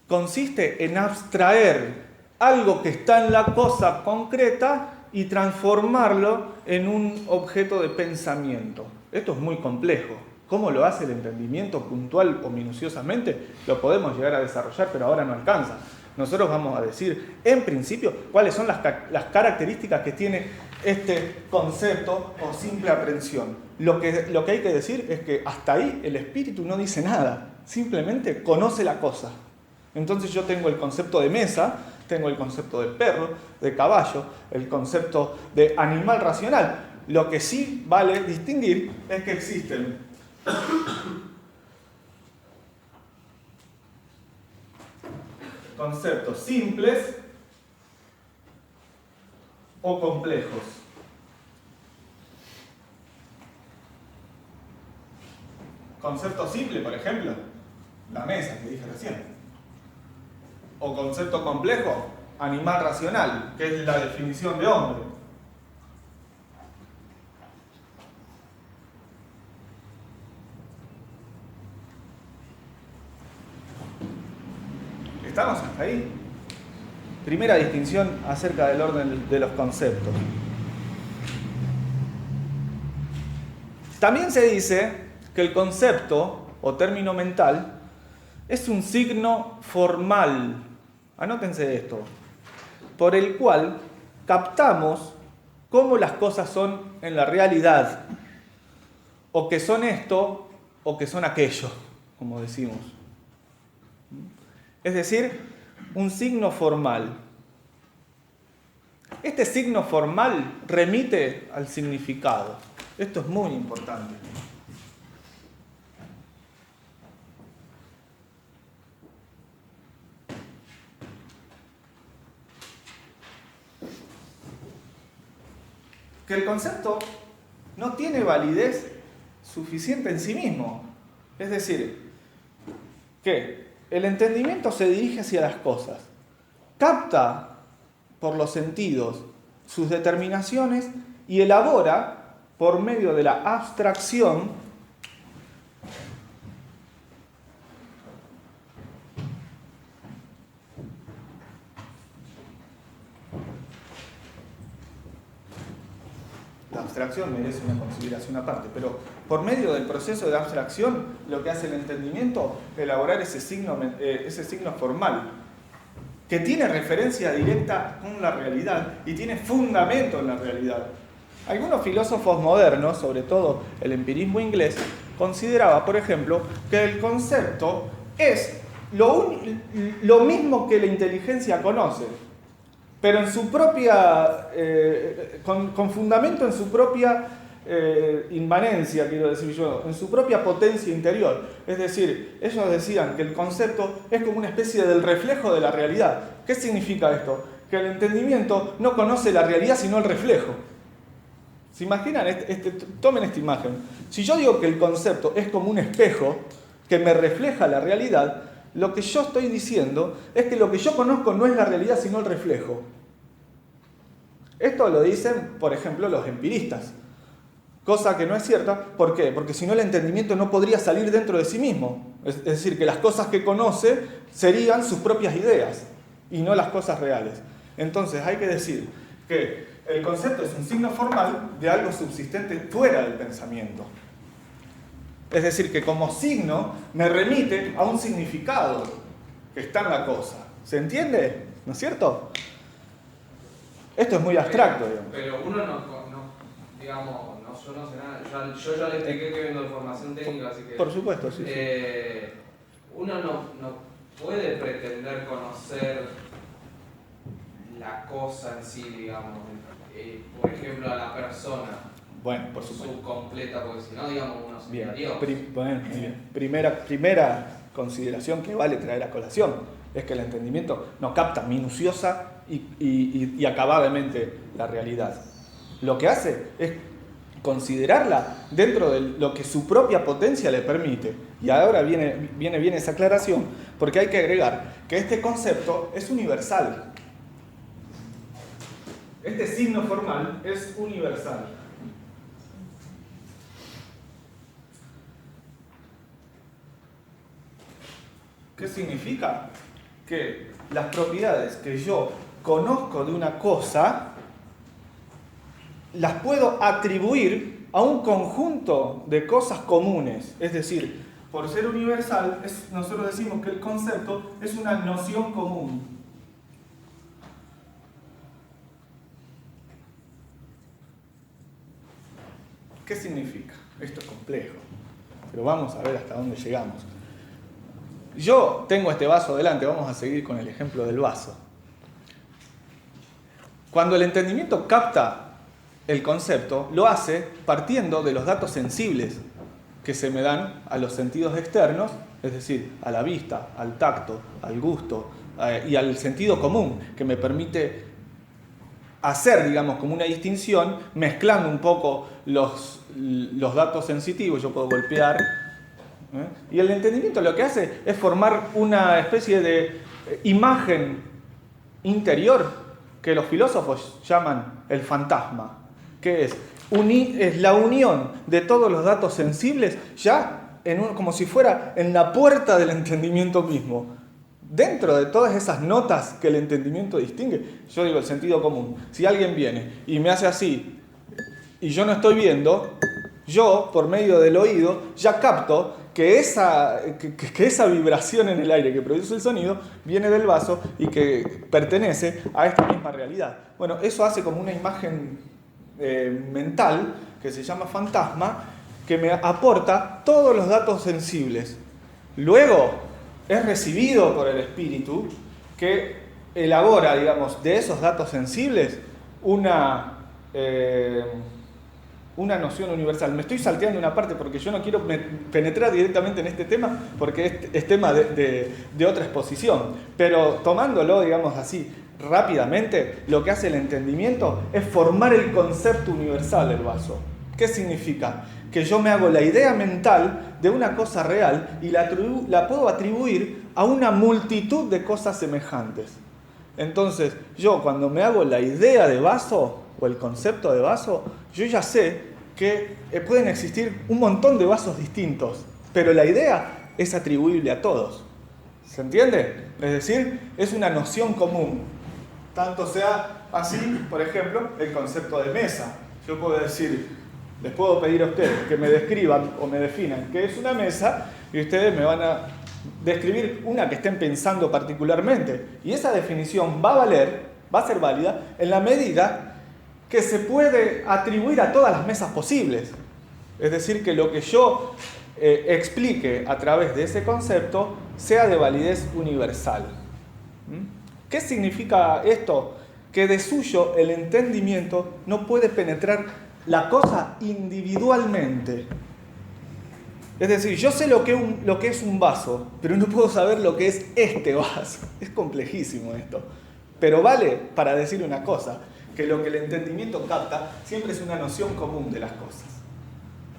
consiste en abstraer algo que está en la cosa concreta y transformarlo en un objeto de pensamiento. Esto es muy complejo. ¿Cómo lo hace el entendimiento puntual o minuciosamente? Lo podemos llegar a desarrollar, pero ahora no alcanza. Nosotros vamos a decir, en principio, cuáles son las características que tiene este concepto o simple aprehensión. Lo que hay que decir es que hasta ahí el espíritu no dice nada, simplemente conoce la cosa. Entonces yo tengo el concepto de mesa, tengo el concepto de perro, de caballo, el concepto de animal racional. Lo que sí vale distinguir es que existen conceptos simples o complejos. Concepto simple, por ejemplo, la mesa que dije recién. O concepto complejo, animal racional, que es la definición de hombre. ¿Estamos hasta ahí? Primera distinción acerca del orden de los conceptos. También se dice que el concepto o término mental es un signo formal, anótense esto, por el cual captamos cómo las cosas son en la realidad, o que son esto o que son aquello, como decimos. Es decir, un signo formal. Este signo formal remite al significado. Esto es muy importante. Que el concepto no tiene validez suficiente en sí mismo. Es decir, que el entendimiento se dirige hacia las cosas, capta por los sentidos sus determinaciones y elabora por medio de la abstracción la abstracción merece una consideración aparte, pero por medio del proceso de abstracción, lo que hace el entendimiento es elaborar ese signo formal, que tiene referencia directa con la realidad y tiene fundamento en la realidad. Algunos filósofos modernos, sobre todo el empirismo inglés, consideraba, por ejemplo, que el concepto es lo mismo que la inteligencia conoce, pero en su propia, con fundamento en su propia inmanencia, quiero decir yo, en su propia potencia interior. Es decir, ellos decían que el concepto es como una especie del reflejo de la realidad. ¿Qué significa esto? Que el entendimiento no conoce la realidad sino el reflejo. ¿Se imaginan? Tomen esta imagen. Si yo digo que el concepto es como un espejo que me refleja la realidad, lo que yo estoy diciendo es que lo que yo conozco no es la realidad sino el reflejo. Esto lo dicen, por ejemplo, los empiristas. Cosa que no es cierta. ¿Por qué? Porque si no el entendimiento no podría salir dentro de sí mismo. Es decir, que las cosas que conoce serían sus propias ideas y no las cosas reales. Entonces hay que decir que el concepto es un signo formal de algo subsistente fuera del pensamiento. Es decir, que como signo me remite a un significado que está en la cosa. ¿Se entiende? ¿No es cierto? Esto es muy abstracto, digamos.
Pero uno digamos, yo no sé nada. Yo ya le expliqué que vengo de formación técnica, así que...
Por supuesto, sí.
Uno no puede pretender conocer la cosa en sí, digamos. Por ejemplo, a la persona.
Bueno, por supuesto.
Su completa, porque si no, digamos, uno se
Bien.
Dios.
Bueno, muy bien. Primera consideración que vale traer a colación es que el entendimiento no capta minuciosa y acabadamente la realidad. Lo que hace es considerarla dentro de lo que su propia potencia le permite. Y ahora viene bien esa aclaración, porque hay que agregar que este concepto es universal. Este signo formal es universal. ¿Qué significa? Que las propiedades que yo conozco de una cosa las puedo atribuir a un conjunto de cosas comunes. Es decir, por ser universal, nosotros decimos que el concepto es una noción común. ¿Qué significa? Esto es complejo, pero vamos a ver hasta dónde llegamos. Yo tengo este vaso delante, vamos a seguir con el ejemplo del vaso. Cuando el entendimiento capta el concepto, lo hace partiendo de los datos sensibles que se me dan a los sentidos externos, es decir, a la vista, al tacto, al gusto y al sentido común, que me permite hacer, digamos, como una distinción, mezclando un poco los datos sensitivos. Yo puedo golpear, y el entendimiento lo que hace es formar una especie de imagen interior que los filósofos llaman el fantasma, que es la unión de todos los datos sensibles ya como si fuera en la puerta del entendimiento mismo. Dentro de todas esas notas que el entendimiento distingue, yo digo el sentido común. Si alguien viene y me hace así y yo no estoy viendo, yo por medio del oído ya capto que esa vibración en el aire que produce el sonido viene del vaso y que pertenece a esta misma realidad. Bueno, eso hace como una imagen mental que se llama fantasma, que me aporta todos los datos sensibles. Luego es recibido por el espíritu, que elabora, digamos, de esos datos sensibles una noción universal. Me estoy salteando una parte porque yo no quiero penetrar directamente en este tema porque es tema de otra exposición. Pero tomándolo, digamos así, rápidamente, lo que hace el entendimiento es formar el concepto universal del vaso. ¿Qué significa? Que yo me hago la idea mental de una cosa real y la puedo atribuir a una multitud de cosas semejantes. Entonces, yo cuando me hago la idea de vaso o el concepto de vaso, yo ya sé que pueden existir un montón de vasos distintos, pero la idea es atribuible a todos. ¿Se entiende? Es decir, es una noción común. Tanto sea así, por ejemplo, el concepto de mesa. Yo puedo decir, les puedo pedir a ustedes que me describan o me definan qué es una mesa y ustedes me van a describir una que estén pensando particularmente. Y esa definición va a ser válida en la medida que se puede atribuir a todas las mesas posibles. Es decir, que lo que yo explique a través de ese concepto sea de validez universal. ¿Qué significa esto? Que de suyo el entendimiento no puede penetrar la cosa individualmente. Es decir, yo sé lo que es un vaso, pero no puedo saber lo que es este vaso. Es complejísimo esto. Pero vale para decir una cosa, que lo que el entendimiento capta siempre es una noción común de las cosas.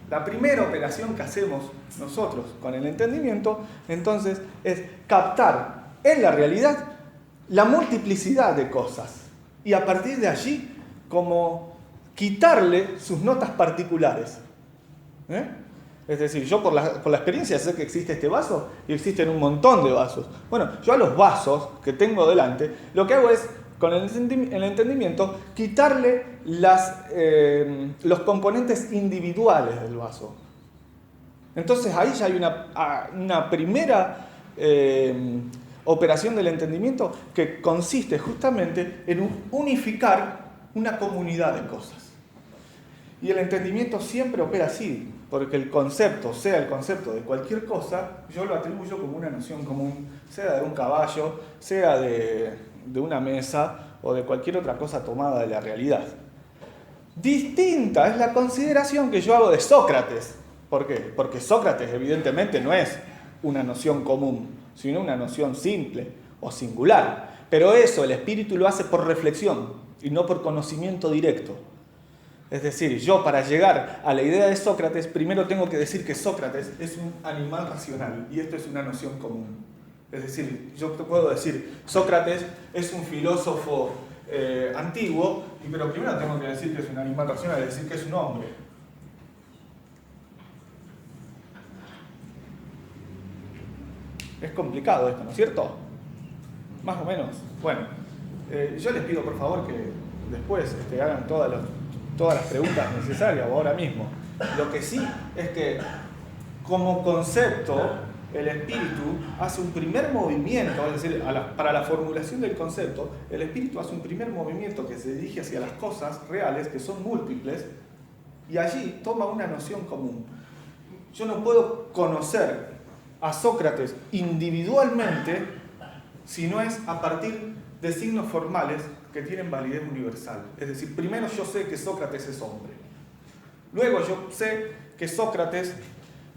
La primera operación que hacemos nosotros con el entendimiento, entonces, es captar en la realidad la multiplicidad de cosas. Y a partir de allí, como quitarle sus notas particulares. Es decir, yo por la experiencia sé que existe este vaso y existen un montón de vasos. Bueno, yo a los vasos que tengo delante, lo que hago es, con el entendimiento, quitarle los componentes individuales del vaso. Entonces ahí ya hay una primera operación del entendimiento que consiste justamente en unificar una comunidad de cosas. Y el entendimiento siempre opera así, porque el concepto, sea el concepto de cualquier cosa, yo lo atribuyo como una noción común, sea de un caballo, sea de una mesa o de cualquier otra cosa tomada de la realidad. Distinta es la consideración que yo hago de Sócrates. ¿Por qué? Porque Sócrates evidentemente no es una noción común, sino una noción simple o singular. Pero eso el espíritu lo hace por reflexión y no por conocimiento directo. Es decir, yo para llegar a la idea de Sócrates, primero tengo que decir que Sócrates es un animal racional y esto es una noción común. Es decir, yo te puedo decir, Sócrates es un filósofo antiguo, pero primero tengo que decir que es un animal racional, es decir, que es un hombre. Es complicado esto, ¿no es cierto? Más o menos. Bueno, yo les pido por favor que después hagan todas las preguntas necesarias o ahora mismo. Lo que sí es que como concepto el espíritu hace un primer movimiento, es decir, para la formulación del concepto, el espíritu hace un primer movimiento que se dirige hacia las cosas reales, que son múltiples, y allí toma una noción común. Yo no puedo conocer a Sócrates individualmente si no es a partir de signos formales que tienen validez universal. Es decir, primero yo sé que Sócrates es hombre. Luego yo sé que Sócrates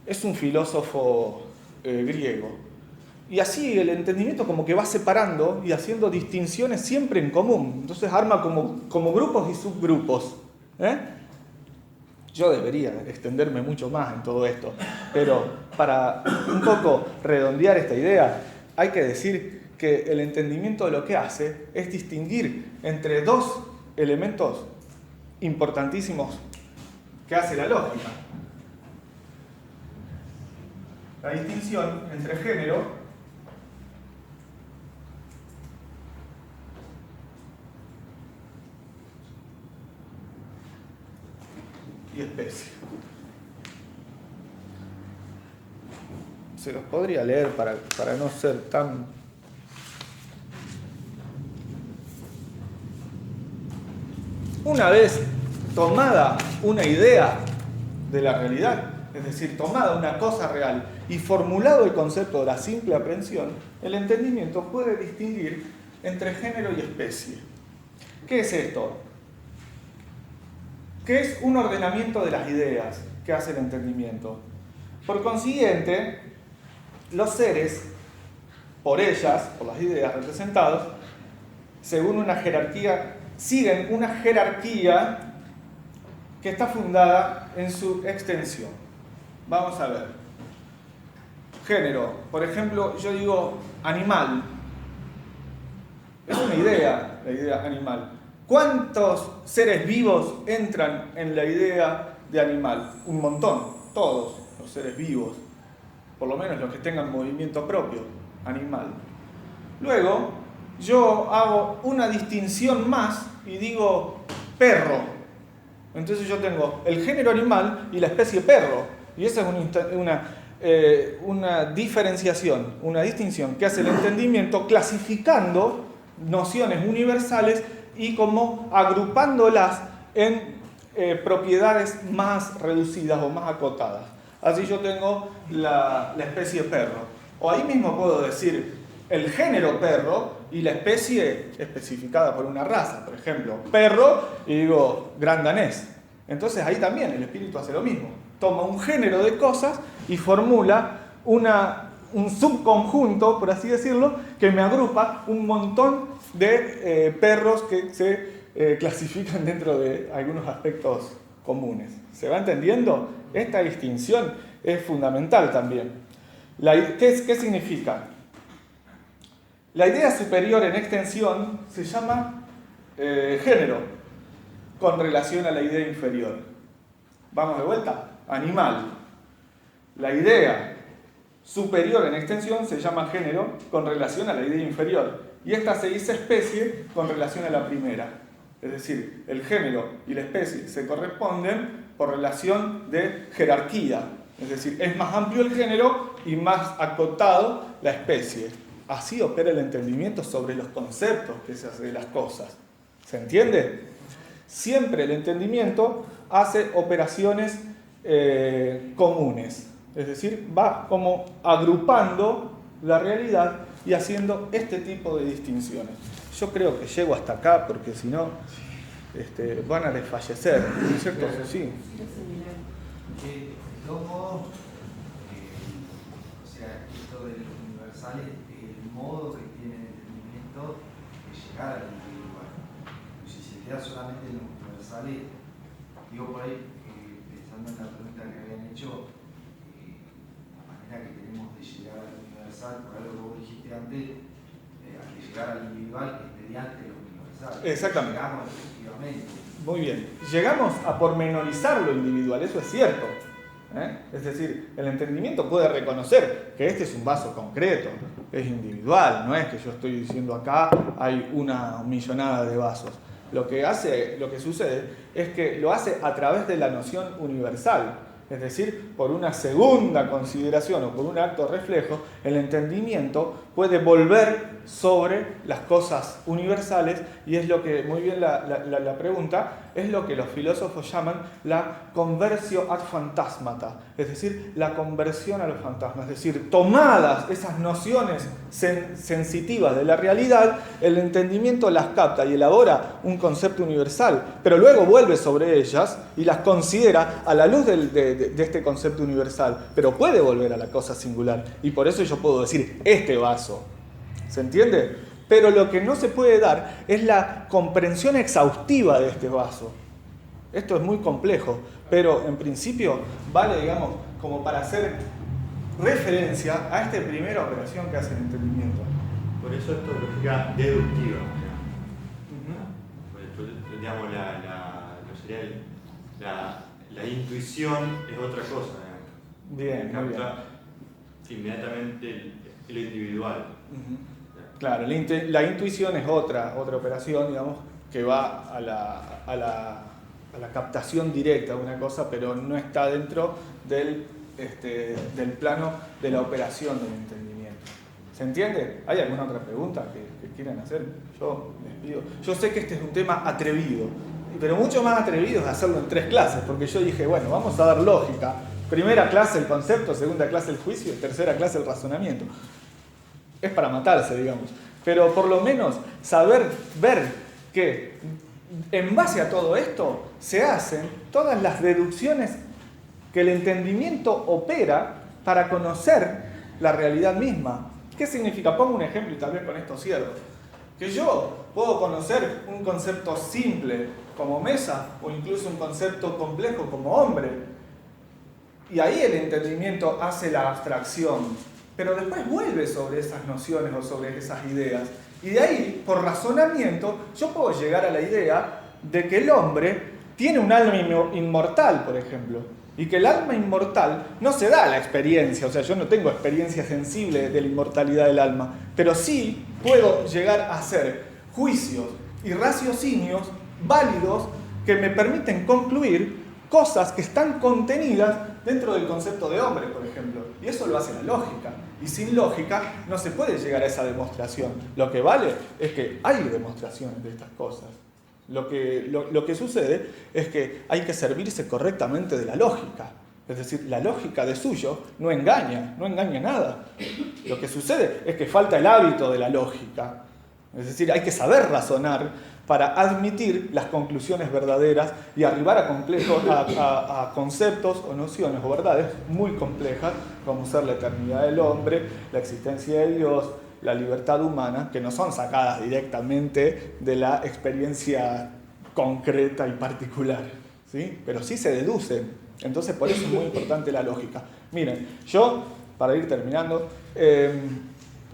es un filósofo griego. Y así el entendimiento como que va separando y haciendo distinciones siempre en común. Entonces arma como grupos y subgrupos. Yo debería extenderme mucho más en todo esto, pero para un poco redondear esta idea, hay que decir que el entendimiento de lo que hace es distinguir entre dos elementos importantísimos que hace la lógica. La distinción entre género y especie. Se los podría leer para no ser tan... Una vez tomada una idea de la realidad, es decir, tomada una cosa real y formulado el concepto de la simple aprehensión, el entendimiento puede distinguir entre género y especie. ¿Qué es esto? Que es un ordenamiento de las ideas que hace el entendimiento. Por consiguiente, los seres, por ellas, por las ideas representadas, según una jerarquía, siguen una jerarquía que está fundada en su extensión. Vamos a ver. Género, por ejemplo, yo digo animal. Es una idea, la idea animal. ¿Cuántos seres vivos entran en la idea de animal? Un montón, todos los seres vivos, por lo menos los que tengan movimiento propio, animal. Luego, yo hago una distinción más y digo perro. Entonces yo tengo el género animal y la especie perro. Y esa es una diferenciación, una distinción que hace el entendimiento clasificando nociones universales y como agrupándolas en propiedades más reducidas o más acotadas. Así yo tengo la especie perro. O ahí mismo puedo decir el género perro y la especie especificada por una raza. Por ejemplo, perro y digo gran danés. Entonces ahí también el espíritu hace lo mismo. Toma un género de cosas y formula un subconjunto, por así decirlo, que me agrupa un montón de perros que se clasifican dentro de algunos aspectos comunes. ¿Se va entendiendo? Esta distinción es fundamental también. ¿Qué significa? La idea superior en extensión se llama género. con relación a la idea inferior. Vamos de vuelta. Animal. La idea superior en extensión se llama género con relación a la idea inferior. Y esta se dice especie con relación a la primera. Es decir, el género y la especie se corresponden por relación de jerarquía. Es decir, es más amplio el género y más acotado la especie. Así opera el entendimiento sobre los conceptos que se hace de las cosas. ¿Se entiende? Siempre el entendimiento hace operaciones comunes. Es decir, va como agrupando la realidad y haciendo este tipo de distinciones. Yo creo que llego hasta acá porque si no van a desfallecer, ¿no es cierto? Sí.
De todos modos, o sea, esto de los universales, el modo que tiene el entendimiento de llegar al individual. Si se queda solamente en los universales, digo por ahí, pensando en la pregunta que habían hecho, la manera que tenemos de llegar al universal, por algo que vos dijiste antes, hay que llegar al individual es mediante los universales.
Exactamente.
Llegamos efectivamente.
Muy bien. Llegamos a pormenorizar lo individual, eso es cierto. Es decir, el entendimiento puede reconocer que este es un vaso concreto, es individual, no es que yo estoy diciendo acá hay una millonada de vasos. Lo que sucede es que lo hace a través de la noción universal. Es decir, por una segunda consideración o por un acto reflejo, el entendimiento puede volver sobre las cosas universales y es lo que, muy bien la pregunta, es lo que los filósofos llaman la conversio ad phantasmata, es decir, la conversión a los fantasmas. Es decir, tomadas esas nociones sensitivas de la realidad, el entendimiento las capta y elabora un concepto universal, pero luego vuelve sobre ellas y las considera a la luz de este concepto universal, pero puede volver a la cosa singular. Y por eso yo puedo decir, este vaso, ¿se entiende? Pero lo que no se puede dar es la comprensión exhaustiva de este vaso. Esto es muy complejo, pero en principio vale, digamos, como para hacer referencia a esta primera operación que hace el entendimiento.
Por eso esto es lógica deductiva. Digamos, la intuición es otra cosa.
Bien, muy bien.
Capta inmediatamente el individual.
Claro, la intuición es otra operación, digamos, que va a la captación directa de una cosa, pero no está dentro del plano de la operación del entendimiento. ¿Se entiende? ¿Hay alguna otra pregunta que quieran hacer? Yo les pido. Yo sé que este es un tema atrevido, pero mucho más atrevido es hacerlo en 3 clases, porque yo dije, bueno, vamos a dar lógica. Primera clase el concepto, segunda clase el juicio y tercera clase el razonamiento. Es para matarse, digamos. Pero por lo menos saber ver que en base a todo esto se hacen todas las deducciones que el entendimiento opera para conocer la realidad misma. ¿Qué significa? Pongo un ejemplo y tal vez con esto cierro. Que yo puedo conocer un concepto simple como mesa o incluso un concepto complejo como hombre. Y ahí el entendimiento hace la abstracción, pero después vuelve sobre esas nociones o sobre esas ideas. Y de ahí, por razonamiento, yo puedo llegar a la idea de que el hombre tiene un alma inmortal, por ejemplo. Y que el alma inmortal no se da a la experiencia, o sea, yo no tengo experiencia sensible de la inmortalidad del alma, pero sí puedo llegar a hacer juicios y raciocinios válidos que me permiten concluir cosas que están contenidas dentro del concepto de hombre, por ejemplo. Y eso lo hace la lógica. Y sin lógica no se puede llegar a esa demostración. Lo que vale es que hay demostraciones de estas cosas. Lo que sucede es que hay que servirse correctamente de la lógica. Es decir, la lógica de suyo no engaña nada. Lo que sucede es que falta el hábito de la lógica. Es decir, hay que saber razonar para admitir las conclusiones verdaderas y arribar a conceptos o nociones o verdades muy complejas, como ser la eternidad del hombre, la existencia de Dios, la libertad humana, que no son sacadas directamente de la experiencia concreta y particular, ¿sí? Pero sí se deducen. Entonces, por eso es muy importante la lógica. Miren, yo, para ir terminando,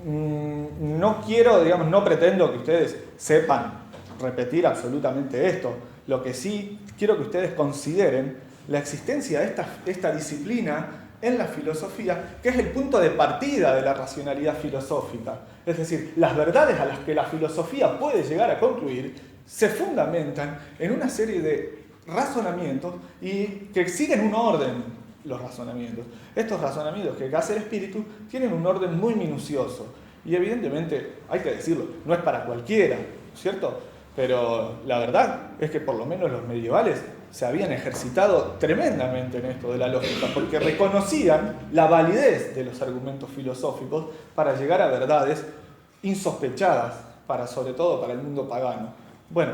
no quiero, digamos, no pretendo que ustedes sepan repetir absolutamente esto. Lo que sí quiero que ustedes consideren la existencia de esta disciplina en la filosofía, que es el punto de partida de la racionalidad filosófica. Es decir, las verdades a las que la filosofía puede llegar a concluir se fundamentan en una serie de razonamientos y que siguen un orden, los razonamientos. Estos razonamientos que hace el espíritu tienen un orden muy minucioso y evidentemente, hay que decirlo, no es para cualquiera, ¿cierto? Pero la verdad es que por lo menos los medievales se habían ejercitado tremendamente en esto de la lógica, porque reconocían la validez de los argumentos filosóficos para llegar a verdades insospechadas, sobre todo para el mundo pagano. Bueno,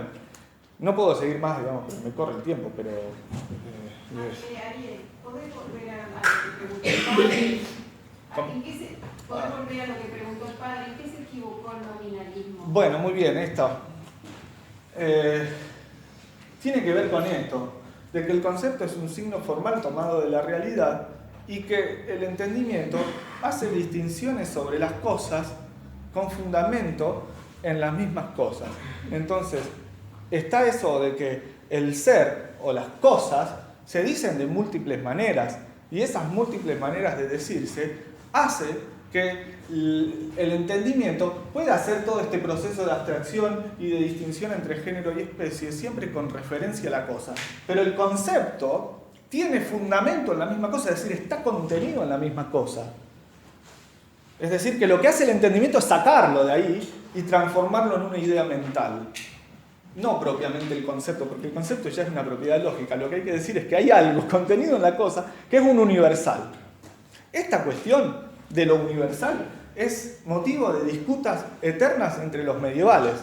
no puedo seguir más, digamos, porque me corre el tiempo, pero...
Ariel, ¿podés volver a lo que preguntó el padre? ¿Podés volver a lo que preguntó el padre? ¿En qué se equivocó el nominalismo?
Bueno, muy bien, esto tiene que ver con esto, de que el concepto es un signo formal tomado de la realidad y que el entendimiento hace distinciones sobre las cosas con fundamento en las mismas cosas. Entonces, está eso de que el ser o las cosas se dicen de múltiples maneras y esas múltiples maneras de decirse hace que el entendimiento pueda hacer todo este proceso de abstracción y de distinción entre género y especie siempre con referencia a la cosa. Pero el concepto tiene fundamento en la misma cosa, es decir, está contenido en la misma cosa. Es decir, que lo que hace el entendimiento es sacarlo de ahí y transformarlo en una idea mental. No propiamente el concepto, porque el concepto ya es una propiedad lógica. Lo que hay que decir es que hay algo contenido en la cosa que es un universal. Esta cuestión de lo universal es motivo de disputas eternas entre los medievales.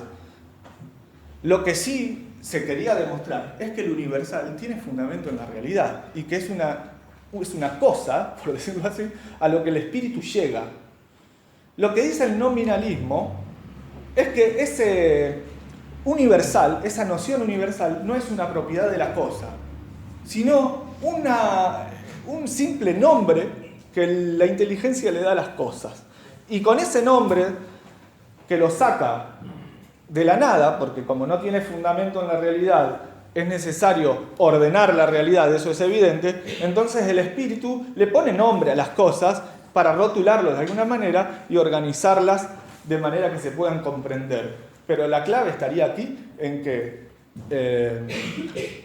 Lo que sí se quería demostrar es que el universal tiene fundamento en la realidad y que es una cosa, por decirlo así, a lo que el espíritu llega. Lo que dice el nominalismo es que ese universal, esa noción universal, no es una propiedad de la cosa, sino un simple nombre que la inteligencia le da a las cosas. Y con ese nombre, que lo saca de la nada, porque como no tiene fundamento en la realidad, es necesario ordenar la realidad, eso es evidente, entonces el espíritu le pone nombre a las cosas para rotularlos de alguna manera y organizarlas de manera que se puedan comprender. Pero la clave estaría aquí en que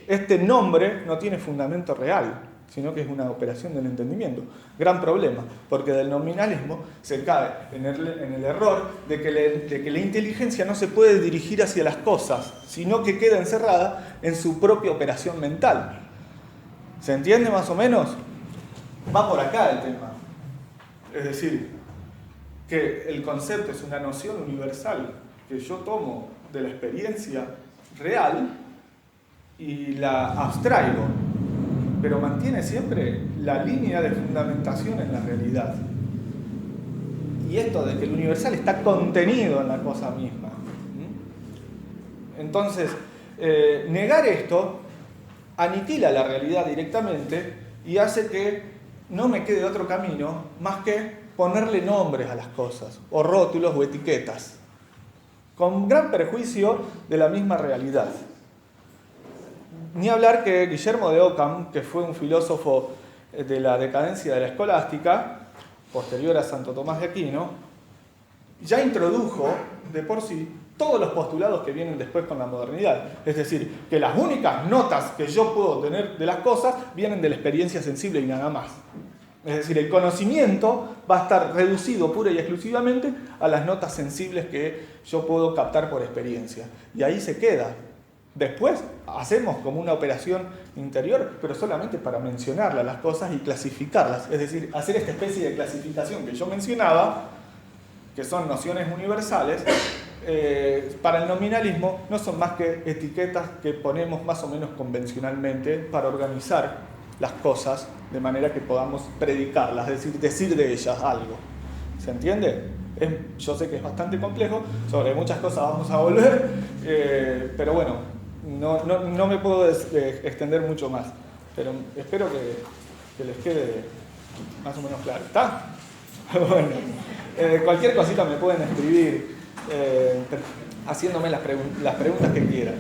este nombre no tiene fundamento real, sino que es una operación del entendimiento. Gran problema, porque del nominalismo se cae en el error de que la inteligencia no se puede dirigir hacia las cosas, sino que queda encerrada en su propia operación mental. ¿Se entiende más o menos? Va por acá el tema. Es decir, que el concepto es una noción universal que yo tomo de la experiencia real y la abstraigo, pero mantiene siempre la línea de fundamentación en la realidad. Y esto de que el universal está contenido en la cosa misma. Entonces, negar esto aniquila la realidad directamente y hace que no me quede otro camino más que ponerle nombres a las cosas, o rótulos o etiquetas, con gran perjuicio de la misma realidad. Ni hablar que Guillermo de Ockham, que fue un filósofo de la decadencia de la escolástica, posterior a Santo Tomás de Aquino, ya introdujo de por sí todos los postulados que vienen después con la modernidad. Es decir, que las únicas notas que yo puedo tener de las cosas vienen de la experiencia sensible y nada más. Es decir, el conocimiento va a estar reducido pura y exclusivamente a las notas sensibles que yo puedo captar por experiencia. Y ahí se queda. Después hacemos como una operación interior, pero solamente para mencionarlas las cosas y clasificarlas. Es decir, hacer esta especie de clasificación que yo mencionaba, que son nociones universales, para el nominalismo no son más que etiquetas que ponemos más o menos convencionalmente para organizar las cosas de manera que podamos predicarlas, es decir de ellas algo. ¿Se entiende? Yo sé que es bastante complejo, sobre muchas cosas vamos a volver, pero bueno, no me puedo extender mucho más, pero espero que les quede más o menos claro. ¿Está? Bueno, cualquier cosita me pueden escribir haciéndome las preguntas que quieran.